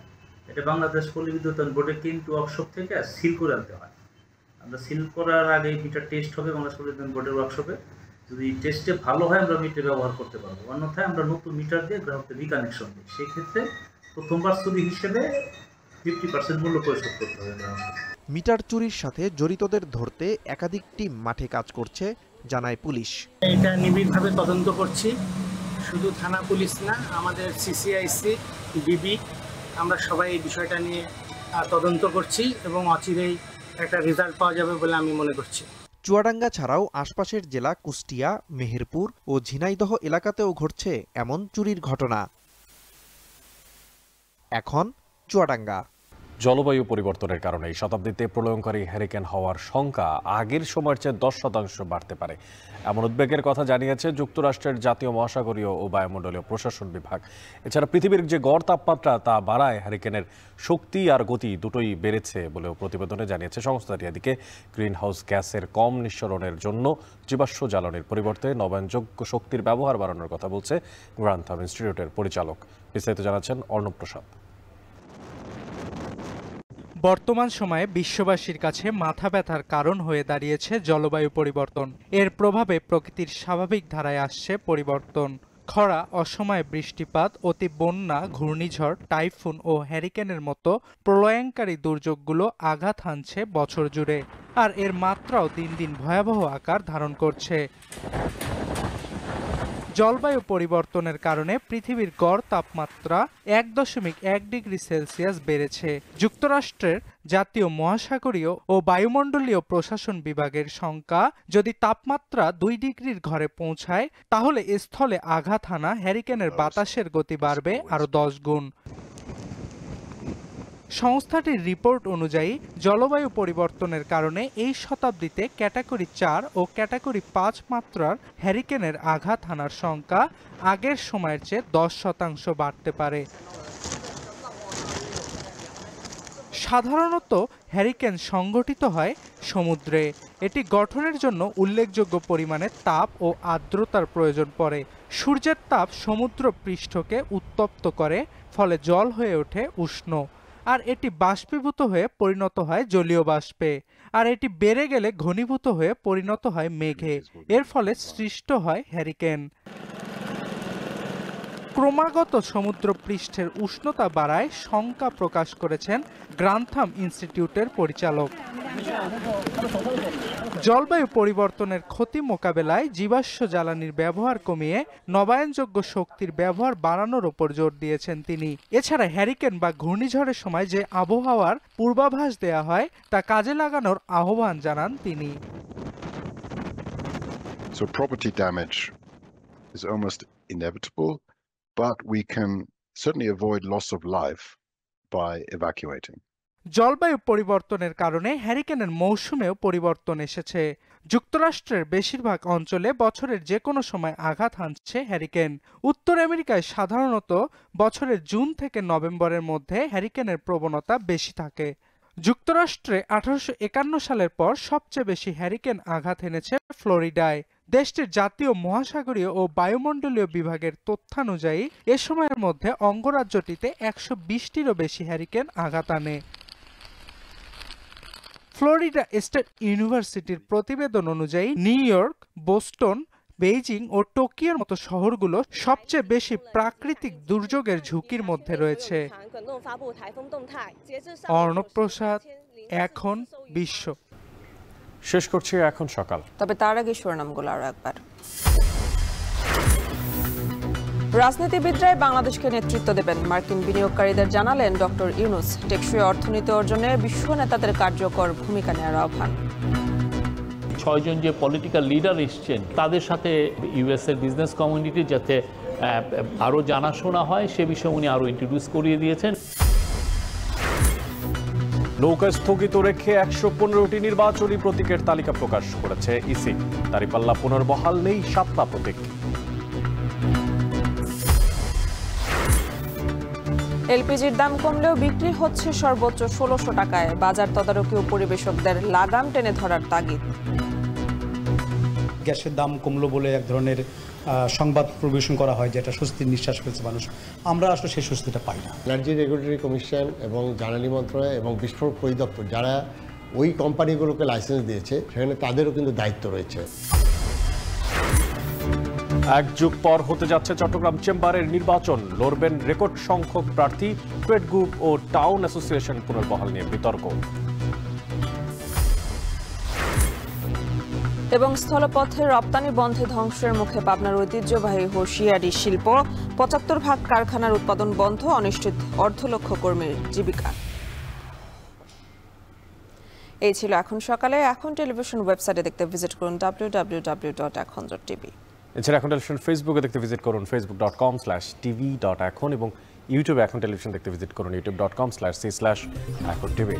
এটা বাংলাদেশ পল্লী বিদ্যুৎ বোর্ডে কিন্তু ওয়ার্কশপ থেকে সিল করে আনতে হয়। আমরা সিল করার আগে মিটার টেস্ট হবে বাংলাদেশ পল্লী বিদ্যুৎ বোর্ডের ওয়ার্কশপে। যদি টেস্টে ভালো হয় আমরা মিটার ব্যবহার করতে পারবো, অন্যথায় আমরা নতুন মিটার দিয়ে গ্রাহকদের রিকানেকশন দিই। সেই ক্ষেত্রে প্রথমবার চুরি হিসেবে 50% মূল্য পরিশোধ করতে হবে। মিটার চুরির সাথে জড়িতদের ধরতে একাধিক টিম মাঠে কাজ করছে জানায় পুলিশ। এটা নিবিড়ভাবে তদন্ত করছি, শুধু থানা পুলিশ না, আমাদের সিসিআইসি, বিবি, আমরা সবাই এই বিষয়টা নিয়ে তদন্ত করছি এবং অচিরেই একটা রেজাল্ট পাওয়া যাবে বলে আমি মনে করছি। চুয়াডাঙ্গা ছাড়াও আশপাশের জেলা কুষ্টিয়া, মেহেরপুর ও ঝিনাইদহ এলাকাতেও ঘটছে এমন চুরির ঘটনা। এখন চুয়াডাঙ্গা। জলবায়ু পরিবর্তনের কারণে এই শতাব্দীতে প্রলয়ঙ্কারী হ্যারিকেন হওয়ার সংখ্যা আগের সময়ের চেয়ে 10% বাড়তে পারে, এমন উদ্বেগের কথা জানিয়েছে যুক্তরাষ্ট্রের জাতীয় মহাসাগরীয় ও বায়ুমণ্ডলীয় প্রশাসন বিভাগ। এছাড়া পৃথিবীর যে গড় তাপমাত্রা তা বাড়ায় হ্যারিকেনের শক্তি আর গতি দুটোই বেড়েছে বলেও প্রতিবেদনে জানিয়েছে সংস্থাটি। এদিকে গ্রিনহাউস গ্যাসের কম নিঃসরণের জন্য জীবাশ্ম জ্বালানির পরিবর্তে নবায়নযোগ্য শক্তির ব্যবহার বাড়ানোর কথা বলছে গ্রান্থাম ইনস্টিটিউটের পরিচালক। বিস্তারিত জানাচ্ছেন অর্ণব প্রসাদ। বর্তমান সময়ে বিশ্ববাসীর কাছে মাথা ব্যথার কারণ হয়ে দাঁড়িয়েছে জলবায়ু পরিবর্তন। এর প্রভাবে প্রকৃতির স্বাভাবিক ধারায় আসছে পরিবর্তন। খরা, অসময়ে বৃষ্টিপাত, অতি বন্যা, ঘূর্ণিঝড়, টাইফুন ও হ্যারিকেনের মতো প্রলয়ঙ্কারী দুর্যোগগুলো আঘাত হানছে বছর জুড়ে, আর এর মাত্রাও দিন দিন ভয়াবহ আকার ধারণ করছে। জলবায়ু পরিবর্তনের কারণে পৃথিবীর গড় তাপমাত্রা 1.1 ডিগ্রি সেলসিয়াস বেড়েছে। যুক্তরাষ্ট্রের জাতীয় মহাসাগরীয় ও বায়ুমণ্ডলীয় প্রশাসন বিভাগের সংখ্যা, যদি তাপমাত্রা 2 ডিগ্রির ঘরে পৌঁছায় তাহলে স্থলে আঘাত হানা হ্যারিকেনের বাতাসের গতি বাড়বে আরও 10 গুণ। সংস্থাটির রিপোর্ট অনুযায়ী জলবায়ু পরিবর্তনের কারণে এই শতাব্দীতে ক্যাটাগরি 4 ও ক্যাটাগরি 5 মাত্রার হ্যারিকেনের আঘাত হানার সংখ্যা আগের সময়ের চেয়ে 10% বাড়তে পারে। সাধারণত হ্যারিকেন সংঘটিত হয় সমুদ্রে। এটি গঠনের জন্য উল্লেখযোগ্য পরিমাণে তাপ ও আর্দ্রতার প্রয়োজন পড়ে। সূর্যের তাপ সমুদ্র পৃষ্ঠকে উত্তপ্ত করে, ফলে জল হয়ে ওঠে উষ্ণ, আর এটি বাষ্পীভূত হয়ে পরিণত হয় জলীয় বাষ্পে, আর এটি বেড়ে গেলে ঘনীভূত হয়ে পরিণত হয় মেঘে। এর ফলে সৃষ্ট হয় হ্যারিকেন। ক্রমাগত সমুদ্র পৃষ্ঠের উষ্ণতা বাড়ায় শঙ্কা প্রকাশ করেছেন গ্রান্থাম ইনস্টিটিউটের পরিচালক। জলবায়ু পরিবর্তনের ক্ষতি মোকাবেলায় জীবাশ্ম জ্বালানির ব্যবহার কমিয়ে নবায়নযোগ্য শক্তির ব্যবহার বাড়ানোর উপর জোর দিয়েছেন তিনি। এছাড়া হ্যারিকেন বা ঘূর্ণিঝড়ের সময় যে আবহাওয়ার পূর্বাভাস দেয়া হয় তা কাজে লাগানোর আহ্বান জানান তিনি। So property damage is almost inevitable, but we can certainly avoid loss of life by evacuating. জলবায়ু পরিবর্তনের কারণে হ্যারিকেনের মৌসুমেও পরিবর্তন এসেছে। যুক্তরাষ্ট্রের বেশিরভাগ অঞ্চলে বছরের যে কোনো সময় আঘাত হানছে হ্যারিকেন। উত্তর আমেরিকায় সাধারণত বছরের জুন থেকে নভেম্বরের মধ্যে হ্যারিকেনের প্রবণতা বেশি থাকে। যুক্তরাষ্ট্রে 1851 সালের পর সবচেয়ে বেশি হ্যারিকেন আঘাত এনেছে ফ্লোরিডায়। দেশটির জাতীয় মহাসাগরীয় ও বায়ুমণ্ডলীয় বিভাগের তথ্যানুযায়ী এ সময়ের মধ্যে অঙ্গরাজ্যটিতে 120টিরও বেশি হ্যারিকেন আঘাত আনে। ফ্লোরিডা স্টেট ইউনিভার্সিটির প্রতিবেদন অনুযায়ী নিউ ইয়র্ক, বোস্টন, বেইজিং ও টোকিওর মতো শহরগুলো সবচেয়ে বেশি প্রাকৃতিক দুর্যোগের ঝুঁকির মধ্যে রয়েছে। অর্ণব প্রসাদ, এখন বিশ্ব। শেষ করছি এখন সকাল, তবে তার আগে শিরোনামগুলো আরো একবার। রাজনীতিবিদরাই বাংলাদেশকে নেতৃত্ব দেবেন, মার্কিন বিনিয়োগকারীদের জানালেন ডক্টর ইউনূস। টেকসই অর্থনীতি অর্জনে বিশ্ব নেতাদের কার্যকর ভূমিকা নেওয়ার আহ্বান। 6 জন যে পলিটিক্যাল লিডার এসছেন তাদের সাথে ইউএস এর বিজনেস কমিউনিটি যাতে আরো জানাশোনা হয় সে বিষয়ে উনি আরো ইন্ট্রোডিউস করিয়ে দিয়েছেন। নৌকা স্থগিত রেখে 115টি নির্বাচনী প্রতীকের তালিকা প্রকাশ করেছে ইসি। দাঁড়িপাল্লা পুনর্বহাল নেই 7টা প্রতীক। এলপিজির দাম কমলেও বিক্রি হচ্ছে সর্বোচ্চ 1600 টাকায়। বাজার তদারকি ও পরিবেশকদের লাগাম টেনে ধরার তাগিদ। গ্যাসের দাম কমলো বলে এক ধরনের সংবাদ পরিবেশন করা হয়, যেটা স্বস্তির নিঃশ্বাস ফেলছে মানুষ। আমরা আসলে সেই স্বস্তিটা পাই না। এনার্জি রেগুলেটরি কমিশন এবং জ্বালানি মন্ত্রণালয় এবং বিস্ফোরক পরিদপ্তর যারা ওই কোম্পানিগুলোকে লাইসেন্স দিয়েছে সেখানে তাদেরও কিন্তু দায়িত্ব রয়েছে। এক যুগ পর হতে যাচ্ছে চট্টগ্রাম চেম্বারের নির্বাচন। লড়বেন রেকর্ড সংখ্যক প্রার্থী। ট্রেড গ্রুপ ও টাউন অ্যাসোসিয়েশন পুনর্বহাল নিয়ে বিতর্ক। এবং স্থলপথে রপ্তানি বন্ধে ধ্বংসের মুখে পাবনার ঐতিহ্যবাহী হোশিয়ারি শিল্প। 75 ভাগ কারখানার উৎপাদন বন্ধ, অনিশ্চিত অর্ধলক্ষ কর্মীর জীবিকা। এই ছিল এখন সকালে। এখন টেলিভিশন ওয়েবসাইটে দেখতে ভিজিট করুন www.ekhon.tv। এছাড়া এখন টেলিভিশন ফেসবুকে দেখতে ভিজিট করুন facebook.com/tv.ekhon এবং ইউটিউবে এখন টেলিভিশন দেখতে ভিজিট করুন youtube.com/c/ekhon tv।